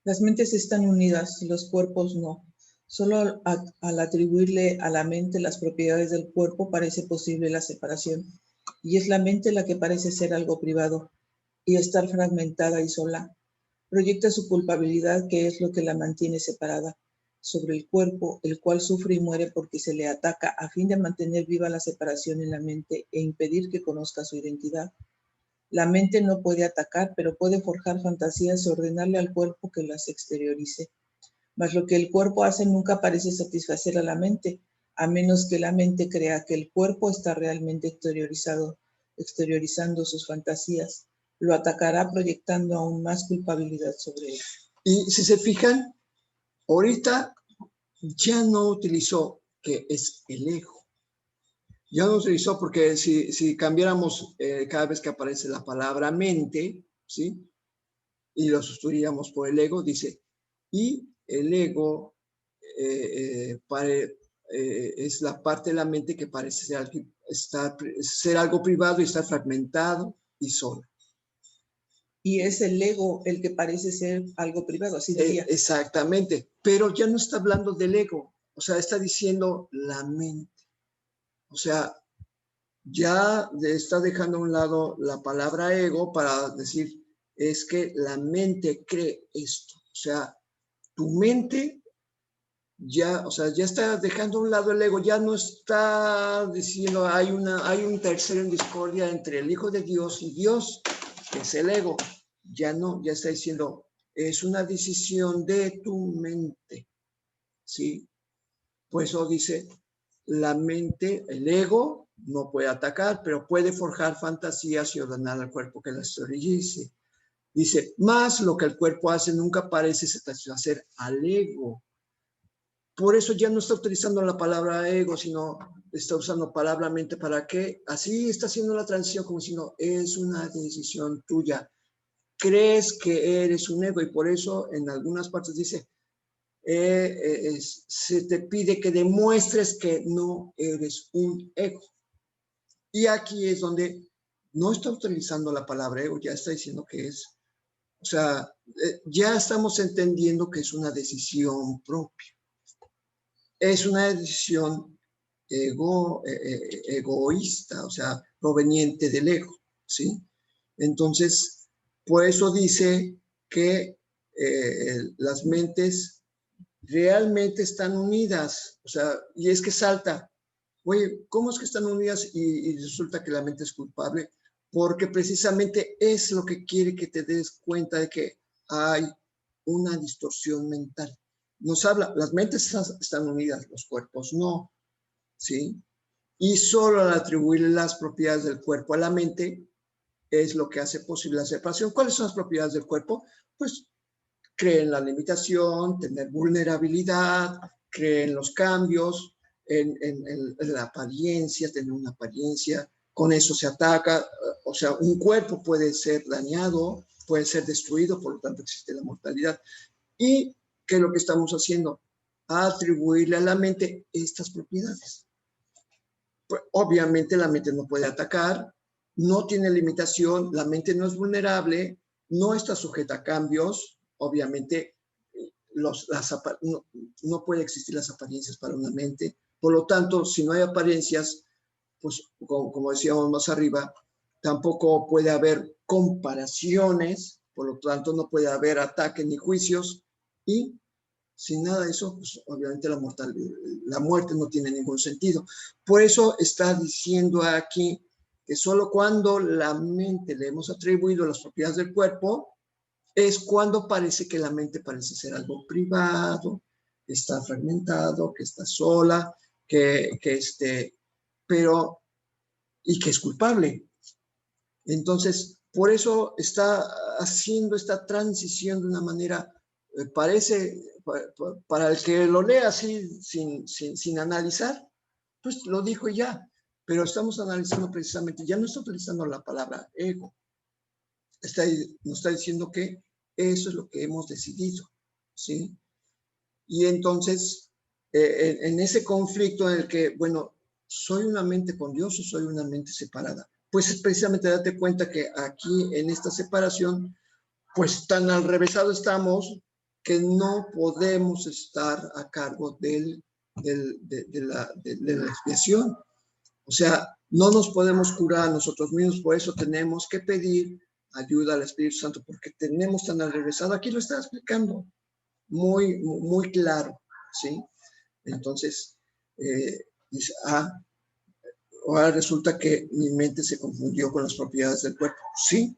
Las mentes están unidas, los cuerpos no. Solo al atribuirle a la mente las propiedades del cuerpo parece posible la separación. Y es la mente la que parece ser algo privado y estar fragmentada y sola. Proyecta su culpabilidad, que es lo que la mantiene separada, sobre el cuerpo, el cual sufre y muere porque se le ataca a fin de mantener viva la separación en la mente e impedir que conozca su identidad. La mente no puede atacar, pero puede forjar fantasías y ordenarle al cuerpo que las exteriorice. Mas lo que el cuerpo hace nunca parece satisfacer a la mente, a menos que la mente crea que el cuerpo está realmente exteriorizando sus fantasías. Lo atacará proyectando aún más culpabilidad sobre él. Y si se fijan, ahorita ya no utilizó que es el ego. Ya no utilizó porque si cambiáramos cada vez que aparece la palabra mente, ¿sí? Y lo sustituiríamos por el ego, dice, y el ego es la parte de la mente que parece ser algo privado y está fragmentado y solo. Y es el ego el que parece ser algo privado, así diría. Exactamente, pero ya no está hablando del ego, o sea, está diciendo la mente. O sea, ya está dejando a un lado la palabra ego para decir, es que la mente cree esto. O sea, tu mente ya, o sea, ya está dejando a un lado el ego, ya no está diciendo hay un tercero en discordia entre el Hijo de Dios y Dios, que es el ego. Ya no, ya está diciendo, es una decisión de tu mente, ¿sí? Por eso dice, la mente, el ego, no puede atacar, pero puede forjar fantasías y ordenar al cuerpo que las exteriorice. Dice, más lo que el cuerpo hace nunca parece satisfacer al ego. Por eso ya no está utilizando la palabra ego, sino está usando palabra mente. ¿Para qué? Así está haciendo la transición como si no, es una decisión tuya. Crees que eres un ego y por eso en algunas partes dice, se te pide que demuestres que no eres un ego. Y aquí es donde no está utilizando la palabra ego, ya está diciendo que es, o sea, ya estamos entendiendo que es una decisión propia. Es una decisión egoísta, o sea, proveniente del ego, ¿sí? Entonces, por eso dice que las mentes realmente están unidas, o sea, y es que salta, oye, ¿cómo es que están unidas y resulta que la mente es culpable? Porque precisamente es lo que quiere que te des cuenta de que hay una distorsión mental. Nos habla, las mentes están unidas, los cuerpos no, ¿sí? Y solo al atribuirle las propiedades del cuerpo a la mente es lo que hace posible la separación. ¿Cuáles son las propiedades del cuerpo? Pues cree en la limitación, tener vulnerabilidad, cree en los cambios, en la apariencia, tener una apariencia, con eso se ataca, o sea, un cuerpo puede ser dañado, puede ser destruido, por lo tanto existe la mortalidad. ¿Y qué es lo que estamos haciendo? Atribuirle a la mente estas propiedades. Pues, obviamente la mente no puede atacar, no tiene limitación, la mente no es vulnerable, no está sujeta a cambios, obviamente no puede existir las apariencias para una mente. Por lo tanto, si no hay apariencias, pues como decíamos más arriba, tampoco puede haber comparaciones, por lo tanto no puede haber ataques ni juicios, y sin nada de eso, pues obviamente la muerte no tiene ningún sentido. Por eso está diciendo aquí que solo cuando la mente le hemos atribuido las propiedades del cuerpo, es cuando parece que la mente parece ser algo privado, que está fragmentado, que está sola, pero, y que es culpable. Entonces, por eso está haciendo esta transición de una manera, parece, para el que lo lea así, sin analizar, pues lo dijo ya, pero estamos analizando precisamente, ya no está utilizando la palabra ego, nos está diciendo que eso es lo que hemos decidido, ¿sí? Y entonces, en ese conflicto en el que, bueno, ¿soy una mente con Dios o soy una mente separada? Pues es precisamente date cuenta que aquí en esta separación, pues tan al revésado estamos que no podemos estar a cargo de la expiación. O sea, no nos podemos curar nosotros mismos, por eso tenemos que pedir ayuda al Espíritu Santo, porque tenemos tan al revésado. Aquí lo está explicando muy, muy claro, ¿sí? Entonces, dice, ahora resulta que mi mente se confundió con las propiedades del cuerpo. Sí,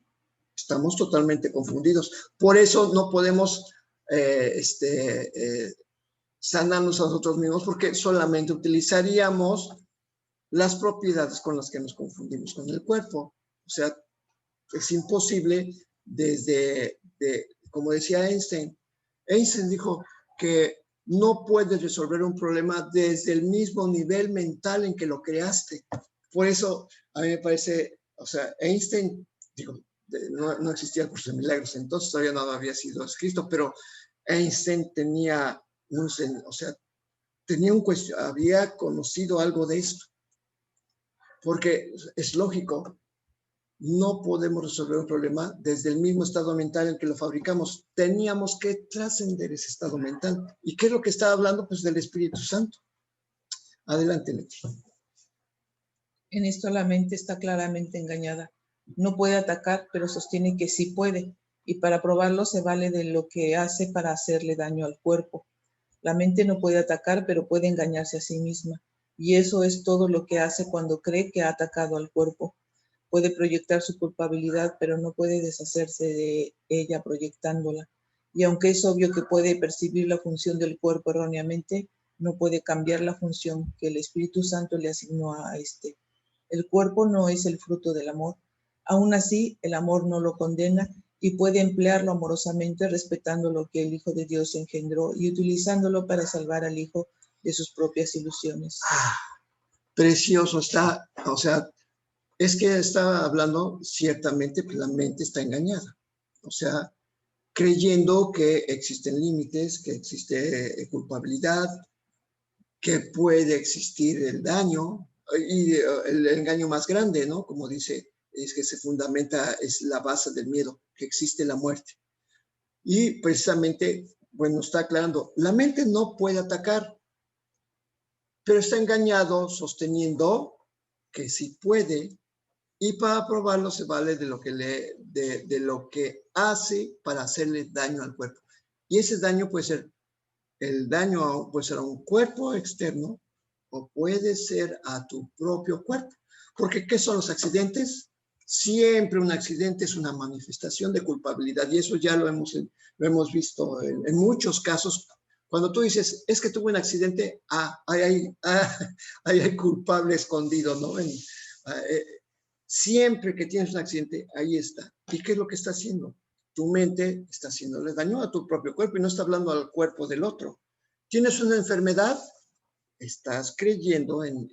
estamos totalmente confundidos. Por eso no podemos sanarnos a nosotros mismos, porque solamente utilizaríamos las propiedades con las que nos confundimos con el cuerpo. O sea, es imposible como decía Einstein dijo que no puedes resolver un problema desde el mismo nivel mental en que lo creaste. Por eso a mí me parece, o sea, Einstein, digo, no existía el curso de milagros, entonces todavía no había sido escrito, pero Einstein tenía había conocido algo de esto, porque es lógico, no podemos resolver un problema desde el mismo estado mental en que lo fabricamos. Teníamos que trascender ese estado mental. ¿Y qué es lo que estaba hablando? Pues del Espíritu Santo. Adelante, Leti. En esto la mente está claramente engañada. No puede atacar, pero sostiene que sí puede, y para probarlo se vale de lo que hace para hacerle daño al cuerpo. La mente no puede atacar, pero puede engañarse a sí misma, y eso es todo lo que hace cuando cree que ha atacado al cuerpo. Puede proyectar su culpabilidad, pero no puede deshacerse de ella proyectándola. Y aunque es obvio que puede percibir la función del cuerpo erróneamente, no puede cambiar la función que el Espíritu Santo le asignó a este. El cuerpo no es el fruto del amor. Aún así, el amor no lo condena y puede emplearlo amorosamente respetando lo que el Hijo de Dios engendró y utilizándolo para salvar al Hijo de sus propias ilusiones. Precioso está, o sea, es que está hablando ciertamente que la mente está engañada. O sea, creyendo que existen límites, que existe culpabilidad, que puede existir el daño y el engaño más grande, ¿no? Como dice, es que se fundamenta, es la base del miedo, que existe la muerte. Y precisamente, bueno, está aclarando, la mente no puede atacar, pero está engañado sosteniendo que sí puede, y para probarlo se vale de lo que hace para hacerle daño al cuerpo. Y ese daño puede ser, puede ser a un cuerpo externo o puede ser a tu propio cuerpo. Porque ¿qué son los accidentes? Siempre un accidente es una manifestación de culpabilidad y eso ya lo hemos visto en muchos casos. Cuando tú dices, es que tuve un accidente, ahí hay culpable escondido, ¿no? Siempre que tienes un accidente, ahí está. ¿Y qué es lo que está haciendo? Tu mente está haciéndole daño a tu propio cuerpo y no está hablando al cuerpo del otro. ¿Tienes una enfermedad? estás creyendo en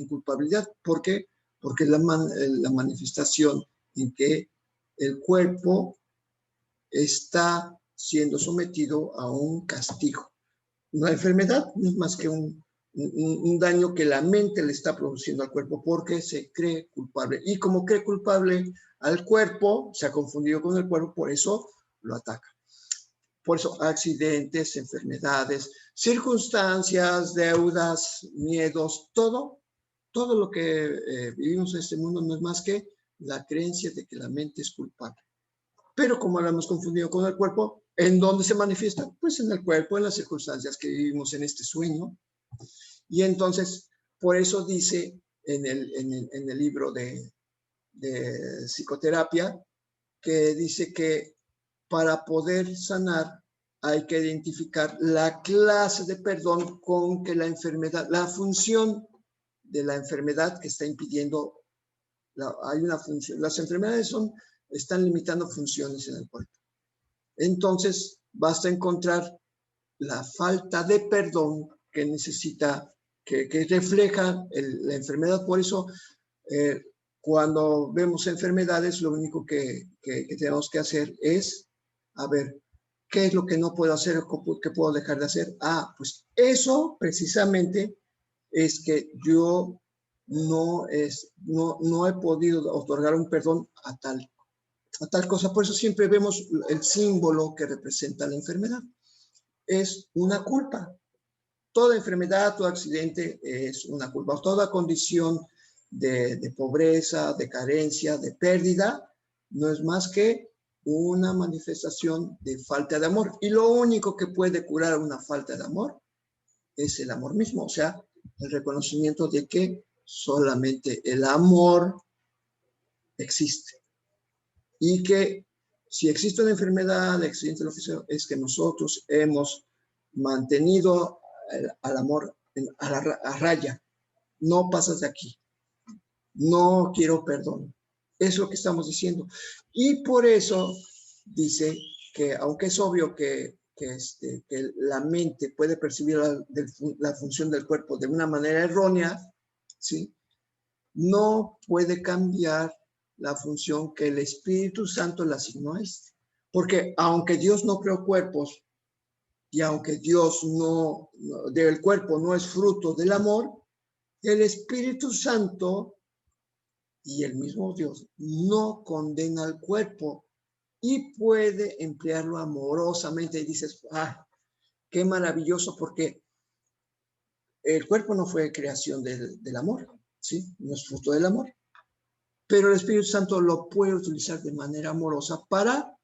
culpabilidad. ¿Por qué? Porque la manifestación en que el cuerpo está siendo sometido a un castigo. La enfermedad no es más que un daño que la mente le está produciendo al cuerpo porque se cree culpable. Y como cree culpable al cuerpo, se ha confundido con el cuerpo, por eso lo ataca. Por eso accidentes, enfermedades, circunstancias, deudas, miedos, todo lo que vivimos en este mundo no es más que la creencia de que la mente es culpable. Pero como lo hemos confundido con el cuerpo, ¿en dónde se manifiesta? Pues en el cuerpo, en las circunstancias que vivimos en este sueño. Y entonces, por eso dice en el libro de psicoterapia, que dice que para poder sanar hay que identificar la clase de perdón con que la enfermedad, la función de la enfermedad que está impidiendo, hay una función, las enfermedades están limitando funciones en el cuerpo. Entonces, basta encontrar la falta de perdón que necesita, que refleja la enfermedad. Por eso, cuando vemos enfermedades, lo único que tenemos que hacer es, a ver, ¿qué es lo que no puedo hacer o qué puedo dejar de hacer? Pues eso precisamente es que yo no he podido otorgar un perdón a tal cosa. Por eso siempre vemos el símbolo que representa la enfermedad. Es una culpa. Toda enfermedad, todo accidente es una culpa. Toda condición de pobreza, de carencia, de pérdida, no es más que una manifestación de falta de amor. Y lo único que puede curar una falta de amor es el amor mismo, o sea, el reconocimiento de que solamente el amor existe. Y que si existe una enfermedad, accidente, lo que sea, es que nosotros hemos mantenido al amor a raya. No pasas de aquí. No quiero perdón. Es lo que estamos diciendo. Y por eso dice que, aunque es obvio que la mente puede percibir la función del cuerpo de una manera errónea, ¿sí? No puede cambiar la función que el Espíritu Santo le asignó a este. Porque aunque Dios no creó cuerpos y aunque Dios del cuerpo no es fruto del amor, el Espíritu Santo y el mismo Dios no condena al cuerpo y puede emplearlo amorosamente. Y dices, qué maravilloso, porque el cuerpo no fue creación del amor, ¿sí? No es fruto del amor. Pero el Espíritu Santo lo puede utilizar de manera amorosa para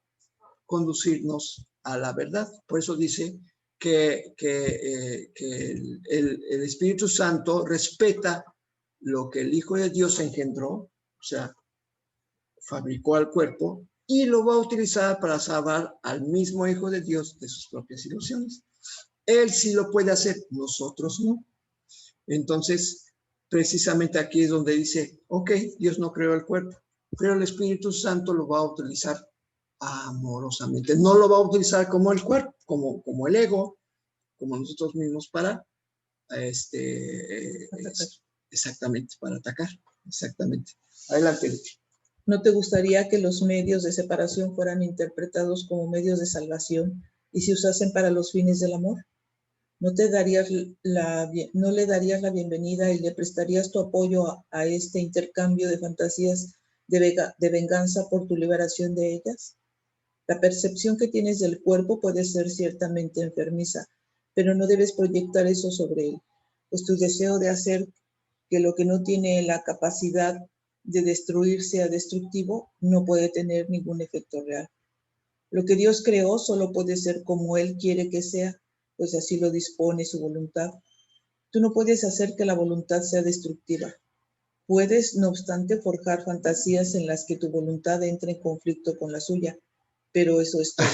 conducirnos a la verdad. Por eso dice que el Espíritu Santo respeta lo que el Hijo de Dios engendró, o sea, fabricó al cuerpo, y lo va a utilizar para salvar al mismo Hijo de Dios de sus propias ilusiones. Él sí lo puede hacer, nosotros no. Entonces, precisamente aquí es donde dice, ok, Dios no creó el cuerpo, pero el Espíritu Santo lo va a utilizar amorosamente. No lo va a utilizar como el cuerpo, como el ego, como nosotros mismos para, exactamente, para atacar. Exactamente. Adelante, Leti. ¿No te gustaría que los medios de separación fueran interpretados como medios de salvación y se usasen para los fines del amor? ¿No le darías la bienvenida y le prestarías tu apoyo a este intercambio de fantasías de venganza por tu liberación de ellas? La percepción que tienes del cuerpo puede ser ciertamente enfermiza, pero no debes proyectar eso sobre él, pues tu deseo de hacer que lo que no tiene la capacidad de destruir sea destructivo no puede tener ningún efecto real. Lo que Dios creó solo puede ser como Él quiere que sea, pues así lo dispone su voluntad. Tú no puedes hacer que la voluntad sea destructiva. Puedes, no obstante, forjar fantasías en las que tu voluntad entre en conflicto con la suya, pero eso es todo.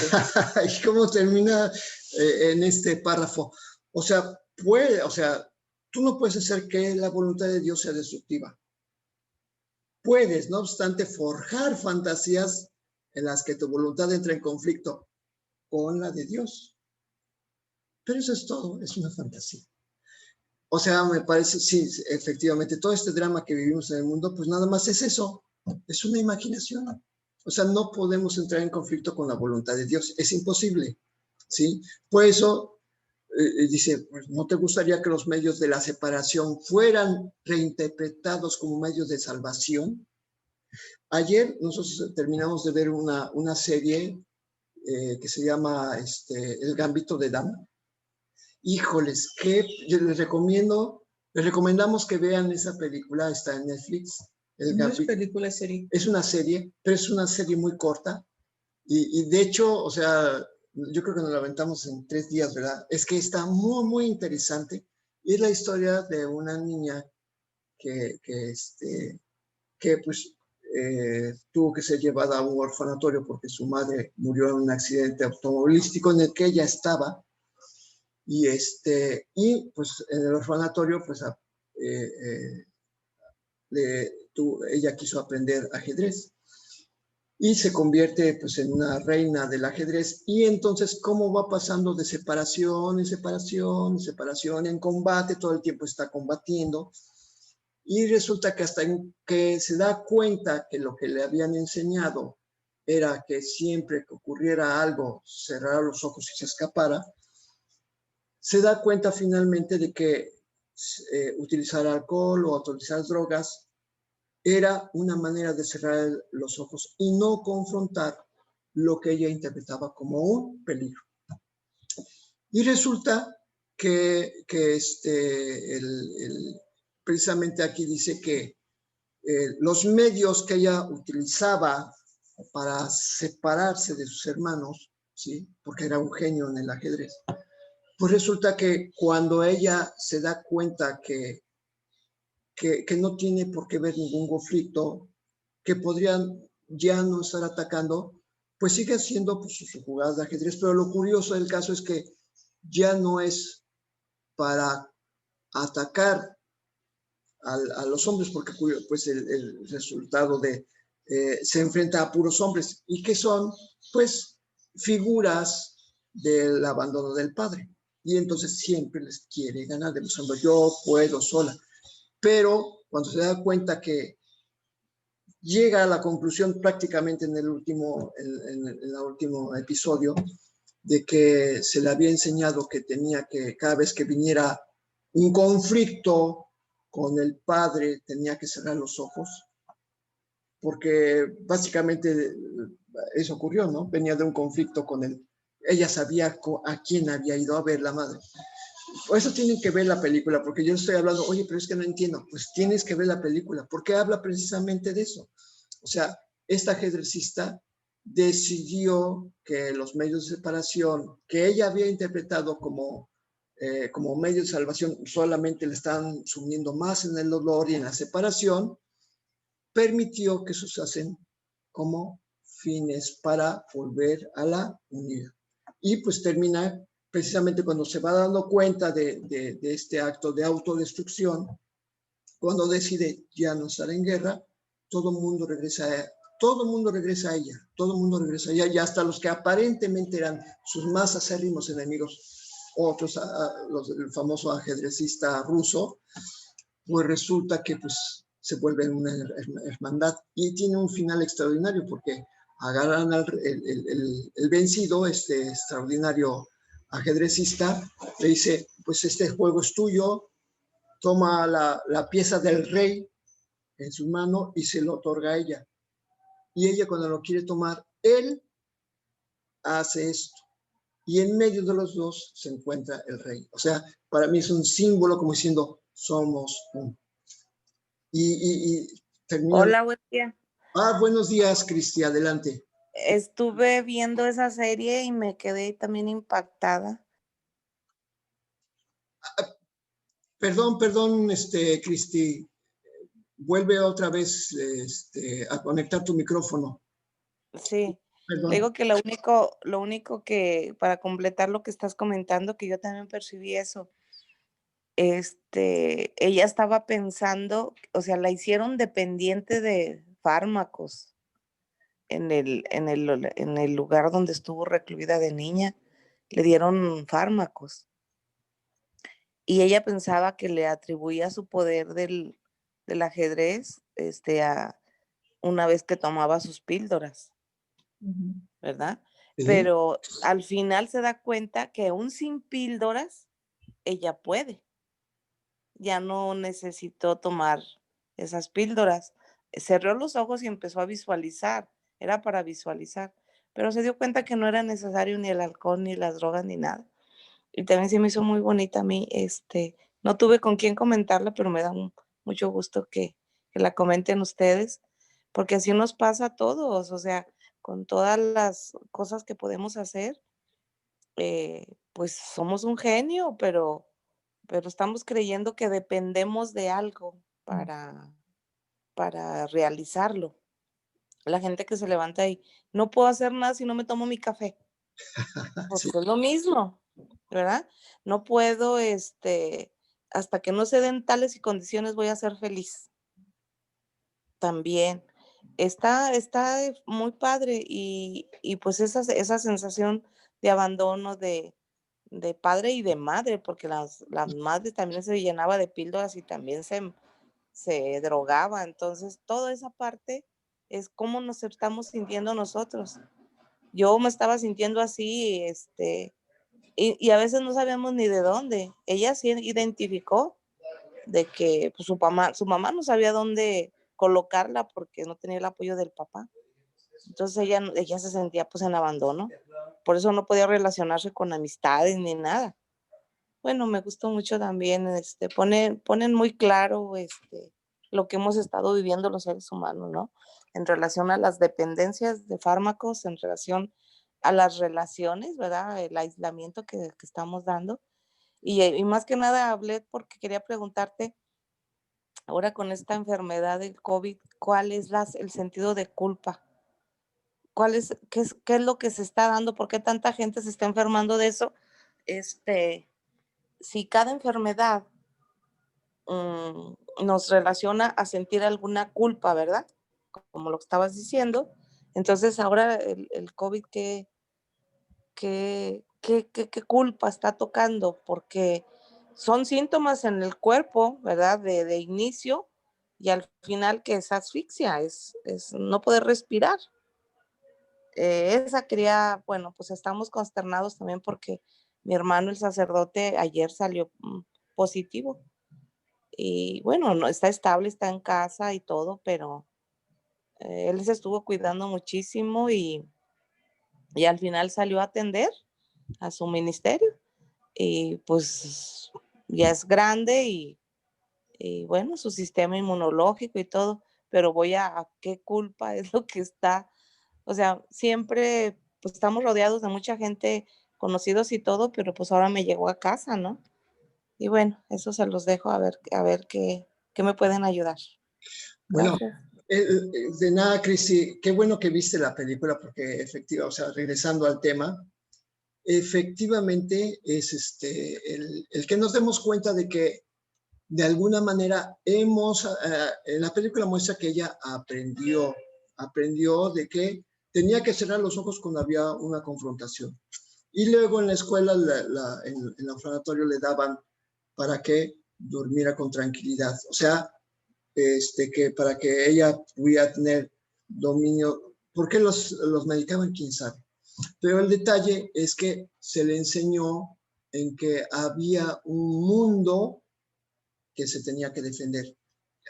¿Y cómo termina en este párrafo? O sea, tú no puedes hacer que la voluntad de Dios sea destructiva. Puedes, no obstante, forjar fantasías en las que tu voluntad entra en conflicto con la de Dios. Pero eso es todo, es una fantasía. O sea, me parece, sí, efectivamente, todo este drama que vivimos en el mundo, pues nada más es eso, es una imaginación. O sea, no podemos entrar en conflicto con la voluntad de Dios, es imposible, ¿sí? Por eso dice, pues, ¿no te gustaría que los medios de la separación fueran reinterpretados como medios de salvación? Ayer nosotros terminamos de ver una serie que se llama El Gambito de Dama. Híjoles, que les recomendamos que vean esa película, está en Netflix. No es película, es serie. Es una serie, pero es una serie muy corta. Y de hecho, o sea, yo creo que nos la aventamos en 3 días, ¿verdad? Es que está muy, muy interesante. Y es la historia de una niña que pues tuvo que ser llevada a un orfanatorio porque su madre murió en un accidente automovilístico en el que ella estaba. Y pues en el orfanatorio, pues ella quiso aprender ajedrez y se convierte pues en una reina del ajedrez. Y entonces, ¿cómo va pasando de separación en separación, en separación, en combate? Todo el tiempo está combatiendo. Y resulta que hasta que se da cuenta que lo que le habían enseñado era que siempre que ocurriera algo, cerrara los ojos y se escapara, se da cuenta finalmente de que utilizar alcohol o utilizar drogas era una manera de cerrar los ojos y no confrontar lo que ella interpretaba como un peligro. Y resulta que precisamente aquí dice que los medios que ella utilizaba para separarse de sus hermanos, ¿sí? Porque era un genio en el ajedrez, pues resulta que cuando ella se da cuenta que no tiene por qué ver ningún conflicto, que podrían ya no estar atacando, pues sigue haciendo pues, sus jugadas de ajedrez. Pero lo curioso del caso es que ya no es para atacar a los hombres, porque pues el resultado se enfrenta a puros hombres, y que son pues figuras del abandono del padre. Y entonces siempre les quiere ganar, demostrando yo puedo sola. Pero cuando se da cuenta que llega a la conclusión prácticamente en el último episodio de que se le había enseñado que tenía que, cada vez que viniera un conflicto con el padre, tenía que cerrar los ojos, porque básicamente eso ocurrió, ¿no? Venía de un conflicto con él. Ella sabía a quién había ido a ver la madre. Por eso tienen que ver la película, porque yo estoy hablando, oye, pero es que no entiendo. Pues tienes que ver la película, porque habla precisamente de eso. O sea, esta ajedrecista decidió que los medios de separación que ella había interpretado como medios de salvación solamente le estaban sumiendo más en el dolor y en la separación, permitió que se usasen como fines para volver a la unidad. Y pues termina precisamente cuando se va dando cuenta de este acto de autodestrucción, cuando decide ya no estar en guerra, todo el mundo regresa a ella, todo el mundo regresa a ella, todo el mundo regresa a ella, y hasta los que aparentemente eran sus más acérrimos enemigos, otros, el famoso ajedrecista ruso, pues resulta que pues se vuelven una hermandad, y tiene un final extraordinario porque agarran el vencido, este extraordinario ajedrecista, le dice, pues este juego es tuyo, toma la pieza del rey en su mano y se lo otorga a ella. Y ella cuando lo quiere tomar, él hace esto. Y en medio de los dos se encuentra el rey. O sea, para mí es un símbolo como diciendo, somos uno. Y termina. Hola, buen día. Buenos días, Cristi, adelante. Estuve viendo esa serie y me quedé también impactada. Perdón, Cristi. Vuelve otra vez a conectar tu micrófono. Sí, Perdón. le digo que lo único que, para completar lo que estás comentando, que yo también percibí eso, ella estaba pensando, o sea, la hicieron dependiente de fármacos en el lugar donde estuvo recluida de niña, le dieron fármacos. y ella pensaba que le atribuía su poder del ajedrez a una vez que tomaba sus píldoras, Ujú. ¿verdad? ¿sí? Pero al final se da cuenta que aún sin píldoras, ella puede. Ya no necesitó tomar esas píldoras. Cerró los ojos y empezó a visualizar. Era para visualizar. Pero se dio cuenta que no era necesario ni el alcohol, ni las drogas, ni nada. Y también se me hizo muy bonita a mí. No tuve con quién comentarla, pero me da mucho gusto que la comenten ustedes, porque así nos pasa a todos, o sea, con todas las cosas que podemos hacer, pues somos un genio, pero estamos creyendo que dependemos de algo para realizarlo. La gente que se levanta y no puedo hacer nada si no me tomo mi café. Pues Sí. es lo mismo, ¿verdad? No puedo, hasta que no se den tales y condiciones voy a ser feliz. También está muy padre y pues esa sensación de abandono de padre y de madre, porque las madres también se llenaba de píldoras y también se drogaba. Entonces, toda esa parte es cómo nos estamos sintiendo nosotros. Yo me estaba sintiendo así, y a veces no sabíamos ni de dónde. Ella sí identificó de que pues, su mamá no sabía dónde colocarla porque no tenía el apoyo del papá. Entonces ella se sentía pues en abandono. Por eso no podía relacionarse con amistades ni nada. Bueno, me gustó mucho también, ponen muy claro lo que hemos estado viviendo los seres humanos, ¿no? En relación a las dependencias de fármacos, en relación a las relaciones, ¿verdad? El aislamiento que estamos dando. Y más que nada hablé porque quería preguntarte, ahora con esta enfermedad del COVID, ¿cuál es el sentido de culpa? ¿Qué es lo que se está dando? ¿Por qué tanta gente se está enfermando de eso? Si cada enfermedad nos relaciona a sentir alguna culpa, ¿verdad? Como lo que estabas diciendo. Entonces, ahora el COVID, ¿qué culpa está tocando? Porque son síntomas en el cuerpo, ¿verdad? De inicio y al final que es asfixia, es no poder respirar. Esa quería, bueno, pues estamos consternados también porque mi hermano, el sacerdote, ayer salió positivo. Y bueno, no está estable, está en casa y todo, pero él se estuvo cuidando muchísimo y al final salió a atender a su ministerio y pues ya es grande y bueno, su sistema inmunológico y todo, pero a qué culpa es lo que está, o sea, siempre pues estamos rodeados de mucha gente, conocidos y todo, pero pues ahora me llegó a casa, ¿no? Y bueno, eso se los dejo a ver qué me pueden ayudar. Bueno, Gracias. de nada, Cristi, qué bueno que viste la película porque efectivamente, o sea, regresando al tema, efectivamente es el que nos demos cuenta de que de alguna manera en la película muestra que ella aprendió de que tenía que cerrar los ojos cuando había una confrontación. Y luego en la escuela, en el orfanatorio le daban para que durmiera con tranquilidad. O sea, que para que ella pudiera tener dominio, ¿por qué los medicaban? ¿Quién sabe? Pero el detalle es que se le enseñó en que había un mundo que se tenía que defender,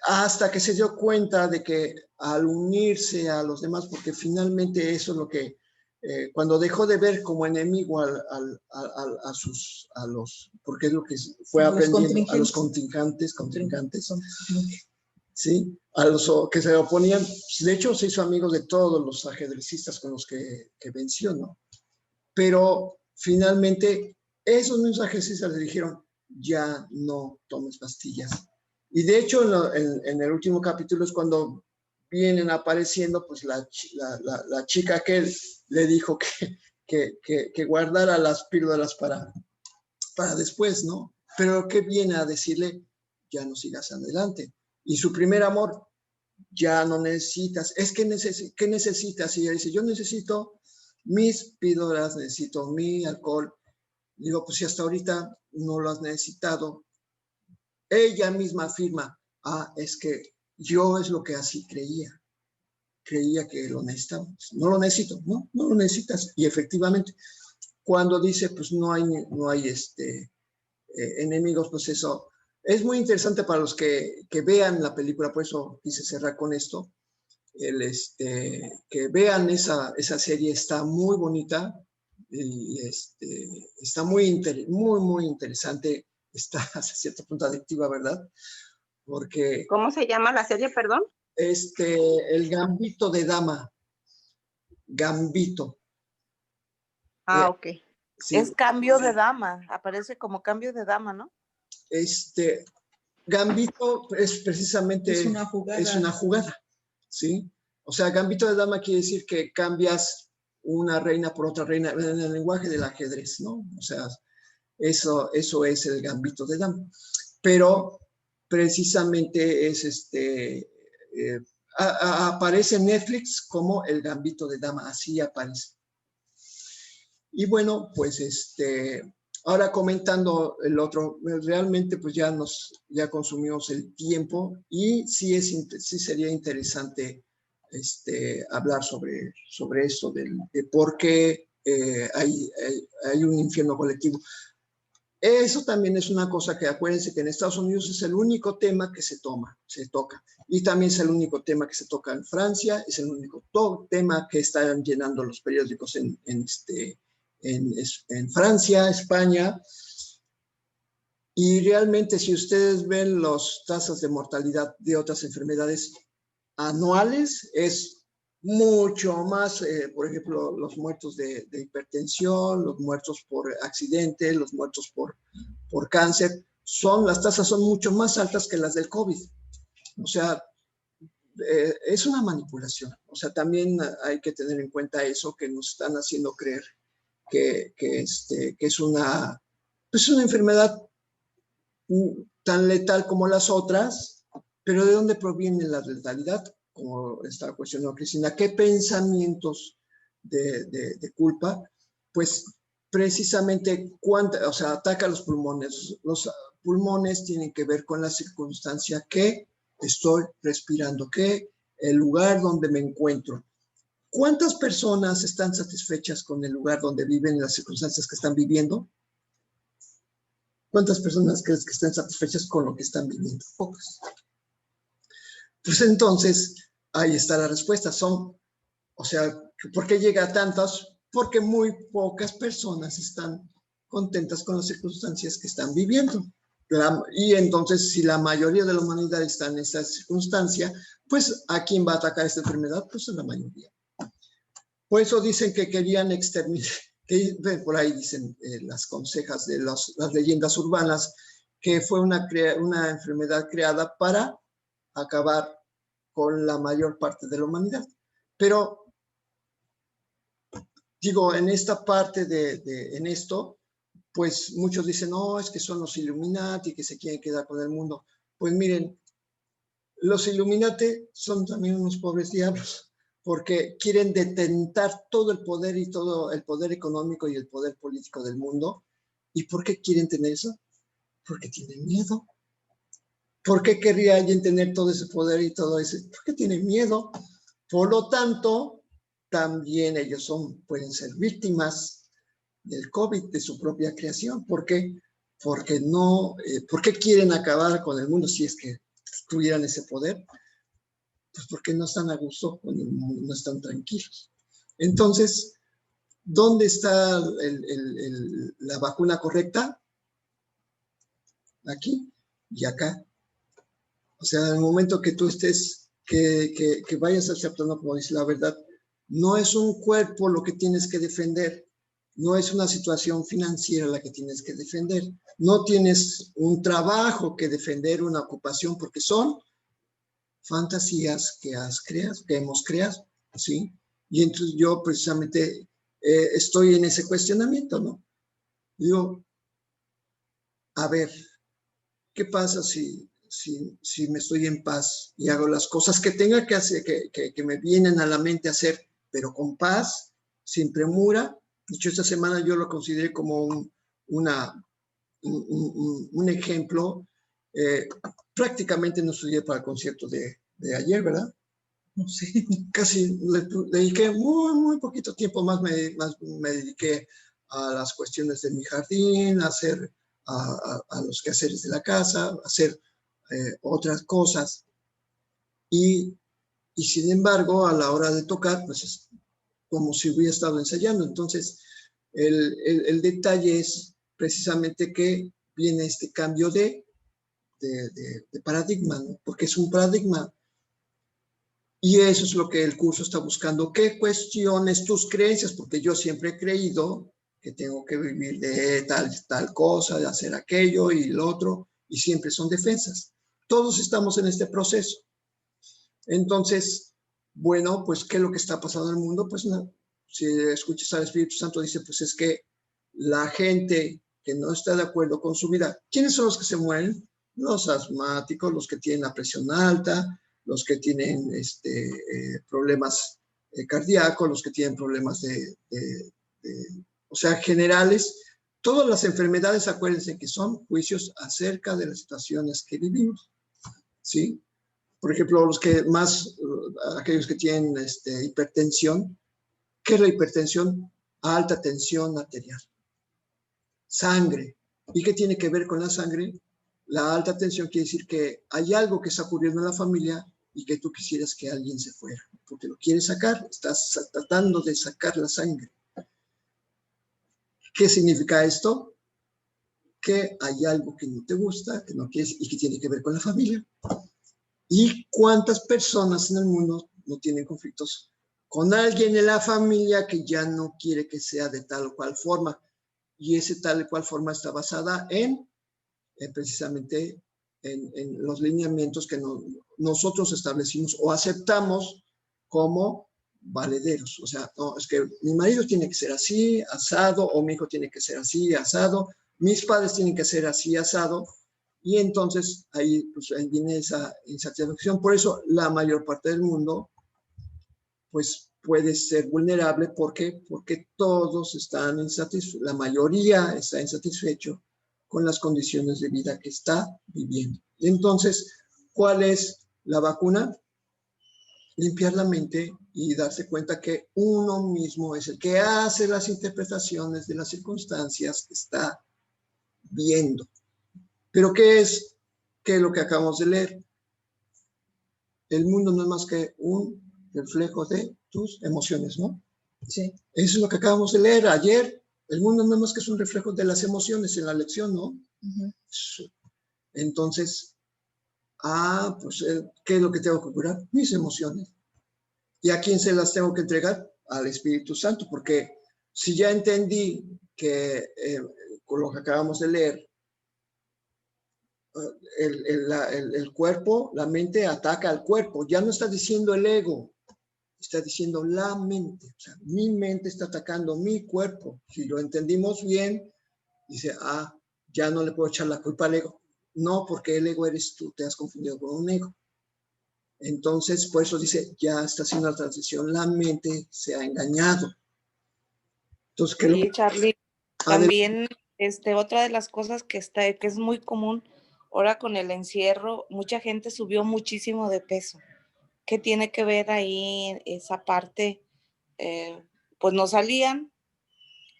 hasta que se dio cuenta de que al unirse a los demás, porque finalmente eso es lo que, cuando dejó de ver como enemigo a los, porque es lo que fue aprendiendo, a los contrincantes, ¿sí? A los que se oponían, de hecho se hizo amigo de todos los ajedrecistas con los que venció, ¿no? Pero finalmente esos mismos ajedrecistas le dijeron, ya no tomes pastillas. Y de hecho en el último capítulo es cuando vienen apareciendo pues la chica que él le dijo que guardara las píldoras para después, ¿no? Pero que viene a decirle, ya no sigas adelante. Y su primer amor, ya no necesitas, es que ¿qué necesitas? Y ella dice, yo necesito mis píldoras, necesito mi alcohol. Digo, pues si hasta ahorita no lo has necesitado, ella misma afirma, es que yo es lo que así creía que lo necesitábamos. No lo necesito, no lo necesitas. Y efectivamente, cuando dice, pues no hay enemigos, pues eso es muy interesante para los que vean la película, por eso quise cerrar con esto, que vean esa serie, está muy bonita, y está muy, muy interesante, está hasta cierto punto adictiva, ¿verdad? Porque ¿Cómo se llama la serie, perdón? el Gambito de Dama, Gambito. Ok. Sí, Es cambio de dama, aparece como cambio de dama, ¿no? Gambito es precisamente Es una jugada. ¿sí? O sea, Gambito de Dama quiere decir que cambias una reina por otra reina en el lenguaje del ajedrez, ¿no? O sea, eso es el Gambito de Dama. Pero precisamente es aparece en Netflix como el Gambito de Dama, así aparece. Y bueno, pues ahora comentando el otro, realmente pues ya consumimos el tiempo y sí sería interesante hablar sobre esto de por qué hay un infierno colectivo. Eso también es una cosa que acuérdense que en Estados Unidos es el único tema que se toca. Y también es el único tema que se toca en Francia, es el único tema que están llenando los periódicos en Francia, España. Y realmente si ustedes ven las tasas de mortalidad de otras enfermedades anuales, es mucho más, por ejemplo, los muertos de hipertensión, los muertos por accidente, los muertos por cáncer, las tasas son mucho más altas que las del COVID. O sea, es una manipulación. O sea, también hay que tener en cuenta eso, que nos están haciendo creer que es una enfermedad tan letal como las otras, pero ¿de dónde proviene la letalidad? Como estaba cuestionando Cristina, ¿qué pensamientos de culpa? Pues precisamente, ataca los pulmones. Los pulmones tienen que ver con la circunstancia que estoy respirando, que el lugar donde me encuentro. ¿Cuántas personas están satisfechas con el lugar donde viven y las circunstancias que están viviendo? ¿Cuántas personas crees que están satisfechas con lo que están viviendo? Pocas. Pues entonces, ahí está la respuesta. ¿Por qué llega a tantas? Porque muy pocas personas están contentas con las circunstancias que están viviendo. Y entonces, si la mayoría de la humanidad está en esa circunstancia, pues ¿a quién va a atacar esta enfermedad? Pues a la mayoría. Por eso dicen que querían exterminar, por ahí dicen las consejas de las leyendas urbanas, que fue una enfermedad creada para acabar con la mayor parte de la humanidad. Pero, digo, en esta parte en esto, pues muchos dicen, no, es que son los Illuminati que se quieren quedar con el mundo. Pues miren, los Illuminati son también unos pobres diablos, porque quieren detentar todo el poder y todo el poder económico y el poder político del mundo. ¿Y por qué quieren tener eso? Porque tienen miedo. ¿Por qué querría alguien tener todo ese poder y todo eso? Porque tienen miedo. Por lo tanto, también ellos pueden ser víctimas del COVID, de su propia creación. ¿Por qué? Porque ¿por qué quieren acabar con el mundo si es que tuvieran ese poder? Pues porque no están a gusto con el mundo, no están tranquilos. Entonces, ¿dónde está la vacuna correcta? Aquí y acá. O sea, en el momento que tú estés, que vayas aceptando, como dice la verdad, no es un cuerpo lo que tienes que defender, no es una situación financiera la que tienes que defender, no tienes un trabajo que defender, una ocupación, porque son fantasías que hemos creado, ¿sí? Y entonces yo precisamente estoy en ese cuestionamiento, ¿no? Digo, a ver, ¿qué pasa si me estoy en paz y hago las cosas que tenga que hacer, que me vienen a la mente hacer, pero con paz, sin premura? De hecho, esta semana yo lo consideré como un ejemplo. Prácticamente no estudié para el concierto de ayer, ¿verdad? No sé. Casi le dediqué muy poquito tiempo, más me dediqué a las cuestiones de mi jardín, a hacer a los quehaceres de la casa, a hacer otras cosas. Y sin embargo, a la hora de tocar, pues es como si hubiera estado ensayando. Entonces, el detalle es precisamente que viene este cambio de paradigma, ¿no? Porque es un paradigma. Y eso es lo que el curso está buscando, que cuestiones tus creencias, porque yo siempre he creído que tengo que vivir de tal cosa, de hacer aquello y lo otro, y siempre son defensas. Todos estamos en este proceso. Entonces, bueno, pues, ¿qué es lo que está pasando en el mundo? Pues, no, si escuchas al Espíritu Santo, dice, pues es que la gente que no está de acuerdo con su vida, ¿quiénes son los que se mueren? Los asmáticos, los que tienen la presión alta, los que tienen problemas cardíacos, los que tienen problemas o sea, generales. Todas las enfermedades, acuérdense que son juicios acerca de las situaciones que vivimos, ¿sí? Por ejemplo, aquellos que tienen hipertensión. ¿Qué es la hipertensión? Alta tensión arterial. Sangre. ¿Y qué tiene que ver con la sangre? La alta tensión quiere decir que hay algo que está ocurriendo en la familia y que tú quisieras que alguien se fuera, porque lo quieres sacar, estás tratando de sacar la sangre. ¿Qué significa esto? Que hay algo que no te gusta, que no quieres y que tiene que ver con la familia. ¿Y cuántas personas en el mundo no tienen conflictos con alguien en la familia que ya no quiere que sea de tal o cual forma? Y ese tal o cual forma está basada precisamente en los lineamientos que nosotros establecimos o aceptamos como valederos. O sea, no, es que mi marido tiene que ser así, asado, o mi hijo tiene que ser así, asado, mis padres tienen que ser así, asado, y entonces ahí, pues, ahí viene esa insatisfacción. Por eso la mayor parte del mundo pues puede ser vulnerable. ¿Por qué? Porque todos están insatisfechos, la mayoría está insatisfecho con las condiciones de vida que está viviendo. Entonces, ¿cuál es la vacuna? Limpiar la mente y darse cuenta que uno mismo es el que hace las interpretaciones de las circunstancias que está viendo. ¿Pero qué es lo que acabamos de leer? El mundo no es más que un reflejo de tus emociones, ¿no? Sí. Eso es lo que acabamos de leer ayer. El mundo no es más que un reflejo de las emociones en la lección, ¿no? Uh-huh. Entonces, pues, ¿qué es lo que tengo que curar? Mis emociones. ¿Y a quién se las tengo que entregar? Al Espíritu Santo, porque si ya entendí que con lo que acabamos de leer, el cuerpo, la mente ataca al cuerpo, ya no está diciendo el ego, está diciendo la mente. O sea, mi mente está atacando mi cuerpo. Si lo entendimos bien, dice, ya no le puedo echar la culpa al ego. No, porque el ego eres tú, te has confundido con un ego. Entonces, por eso dice, ya está haciendo la transición, la mente se ha engañado. Entonces, ¿qué sí, Charlie, también otra de las cosas que es muy común ahora con el encierro, mucha gente subió muchísimo de peso. ¿Qué tiene que ver ahí esa parte? Pues no salían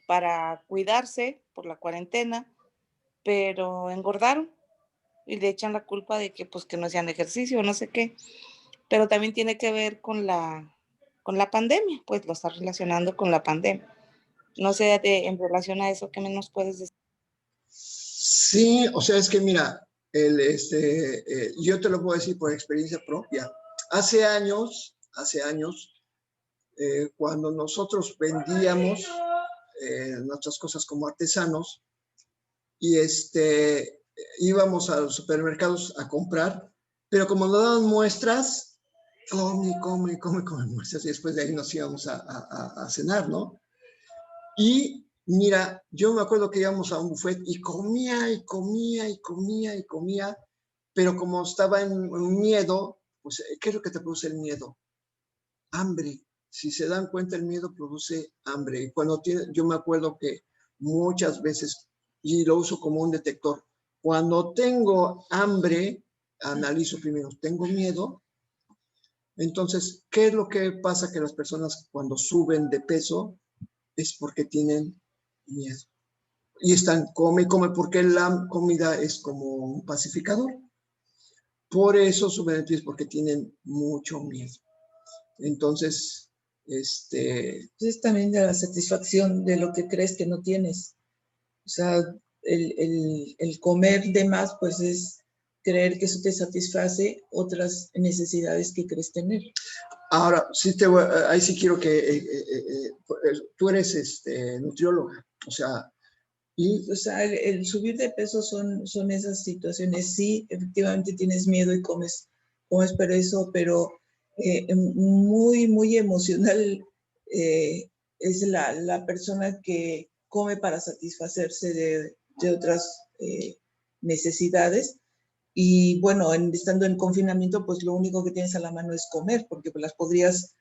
para cuidarse por la cuarentena, pero engordaron y le echan la culpa de que pues que no hacían ejercicio, no sé qué. Pero también tiene que ver con la pandemia, pues lo está relacionando con la pandemia. No sé, en relación a eso, ¿qué nos puedes decir? Sí, o sea, es que mira, yo te lo puedo decir por experiencia propia. Hace años, cuando nosotros vendíamos nuestras cosas como artesanos y íbamos a los supermercados a comprar, pero como nos daban muestras, come muestras, y después de ahí nos íbamos a cenar, ¿no? Y mira, yo me acuerdo que íbamos a un buffet y comía, pero como estaba en miedo, pues, ¿qué es lo que te produce el miedo? Hambre. Si se dan cuenta, el miedo produce hambre. Y yo me acuerdo que muchas veces, y lo uso como un detector, Cuando tengo hambre, analizo primero, ¿tengo miedo? Entonces, ¿qué es lo que pasa? Que las personas cuando suben de peso es porque tienen miedo. Y están, come, porque la comida es como un pacificador. Por eso suben de peso, porque tienen mucho miedo. Entonces, Es también de la satisfacción de lo que crees que no tienes. O sea, el comer de más, pues es creer que eso te satisface otras necesidades que crees tener. Ahora, sí ahí sí quiero que tú eres nutrióloga, o sea, O sea, el subir de peso son esas situaciones. Sí, efectivamente tienes miedo y comes pero eso, pero muy, muy emocional es la persona que come para satisfacerse de otras necesidades. Y bueno, estando en confinamiento, pues lo único que tienes a la mano es comer, porque pues, las podrías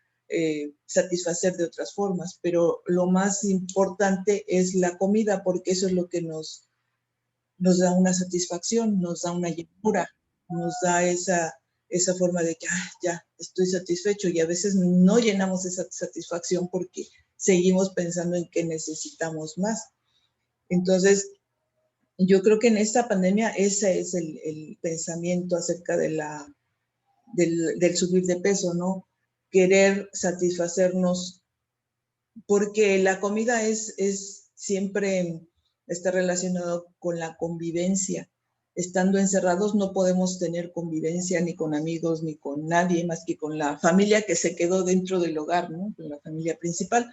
satisfacer de otras formas, pero lo más importante es la comida, porque eso es lo que nos da una satisfacción, nos da una llenura, nos da esa forma de que ya estoy satisfecho, y a veces no llenamos esa satisfacción porque seguimos pensando en que necesitamos más. Entonces, yo creo que en esta pandemia ese es el pensamiento acerca del subir de peso, ¿no? Querer satisfacernos, porque la comida siempre está relacionado con la convivencia. Estando encerrados no podemos tener convivencia ni con amigos ni con nadie más que con la familia que se quedó dentro del hogar, ¿no? Con la familia principal.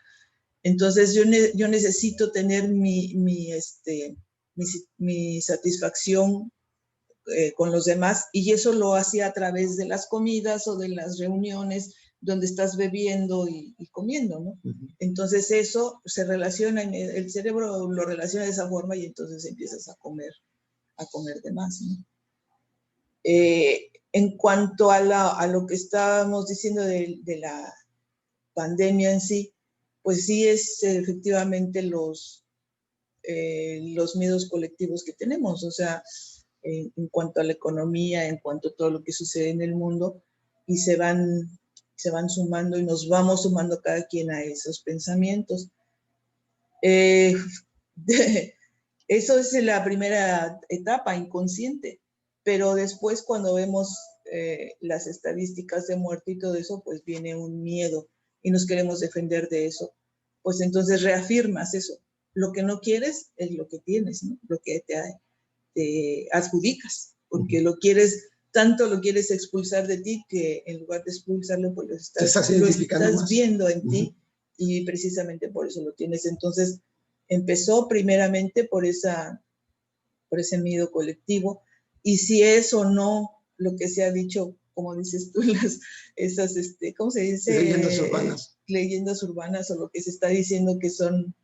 Entonces yo necesito tener mi satisfacción con los demás, y eso lo hacía a través de las comidas o de las reuniones donde estás bebiendo y comiendo, ¿no? Entonces eso se relaciona, el cerebro lo relaciona de esa forma, y entonces empiezas a comer de más, ¿no? En cuanto a lo que estábamos diciendo de la pandemia en sí, pues sí es efectivamente los miedos colectivos que tenemos, o sea, en cuanto a la economía, en cuanto a todo lo que sucede en el mundo, y se van sumando y nos vamos sumando cada quien a esos pensamientos. Eso es la primera etapa, inconsciente, pero después cuando vemos las estadísticas de muerte y todo eso, pues viene un miedo y nos queremos defender de eso. Pues entonces reafirmas eso. Lo que no quieres es lo que tienes, ¿no? Lo que te adjudicas, porque tanto lo quieres expulsar de ti, que en lugar de expulsarlo, pues lo estás viendo en ti, y precisamente por eso lo tienes. Entonces, empezó primeramente por ese miedo colectivo, y si es o no lo que se ha dicho, como dices tú, esas, ¿cómo se dice? Leyendas urbanas. Leyendas urbanas, o lo que se está diciendo que son,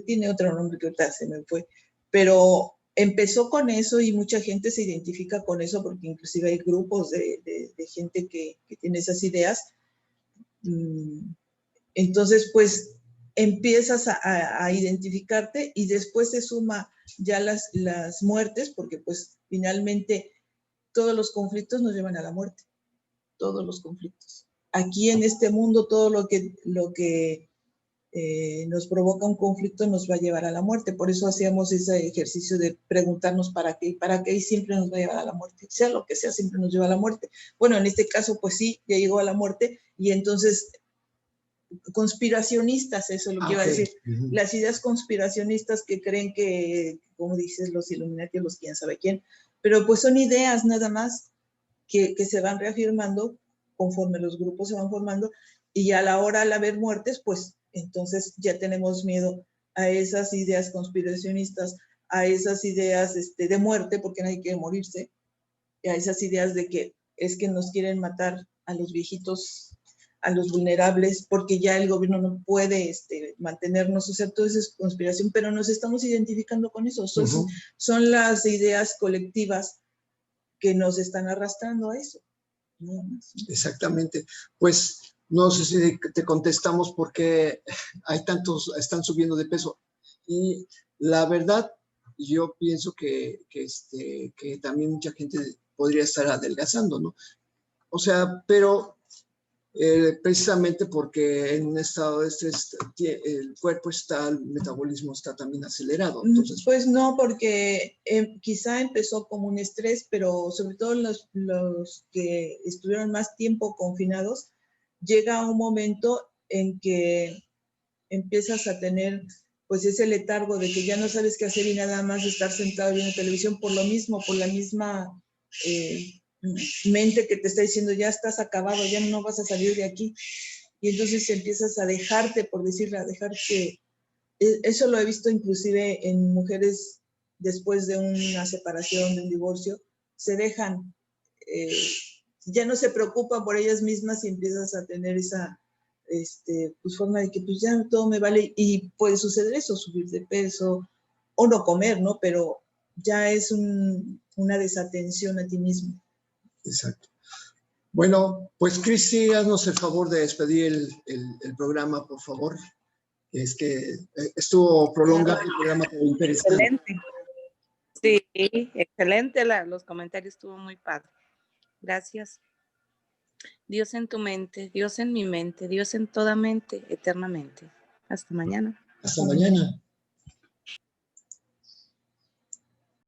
tiene otro nombre que ahorita se me fue, pero empezó con eso y mucha gente se identifica con eso, porque inclusive hay grupos de gente que tiene esas ideas. Entonces, pues, empiezas a identificarte, y después se suma ya las muertes, porque pues finalmente todos los conflictos nos llevan a la muerte, todos los conflictos. Aquí en este mundo todo lo que nos provoca un conflicto nos va a llevar a la muerte. Por eso hacíamos ese ejercicio de preguntarnos para qué, y siempre nos va a llevar a la muerte. Sea lo que sea, siempre nos lleva a la muerte. Bueno, en este caso, pues sí, ya llegó a la muerte, y entonces conspiracionistas, eso es lo que iba a decir. Las ideas conspiracionistas que creen que, como dices, los Illuminati, los quién sabe quién, pero pues son ideas nada más que se van reafirmando conforme los grupos se van formando, y a la hora, al haber muertes, pues entonces ya tenemos miedo a esas ideas conspiracionistas, a esas ideas de muerte, porque nadie quiere morirse, y a esas ideas de que es que nos quieren matar a los viejitos, a los vulnerables, porque ya el gobierno no puede mantenernos. O sea, todo eso es conspiración, pero nos estamos identificando con eso. Son las ideas colectivas que nos están arrastrando a eso. Nada más. Exactamente. Pues no sé si te contestamos porque hay tantos, están subiendo de peso. Y la verdad, yo pienso que también mucha gente podría estar adelgazando, ¿no? O sea, pero precisamente porque en un estado de estrés el cuerpo está, el metabolismo está también acelerado. Entonces, pues no, porque quizá empezó como un estrés, pero sobre todo los que estuvieron más tiempo confinados, llega un momento en que empiezas a tener pues ese letargo de que ya no sabes qué hacer y nada más estar sentado viendo televisión por lo mismo, por la misma mente que te está diciendo ya estás acabado, ya no vas a salir de aquí. Y entonces empiezas a dejarte, por decirle, a dejar que... Eso lo he visto inclusive en mujeres después de una separación, de un divorcio, se dejan, ya no se preocupan por ellas mismas y empiezas a tener esa pues forma de que pues ya todo me vale y puede suceder eso, subir de peso o no comer, ¿no? Pero ya es una desatención a ti mismo. Exacto. Bueno, pues Cristi, haznos el favor de despedir el programa, por favor. Es que estuvo prolongado el programa, pero interesante. Excelente. Sí, excelente. Los comentarios estuvo muy padre. Gracias. Dios en tu mente, Dios en mi mente, Dios en toda mente, eternamente. Hasta mañana. Hasta mañana.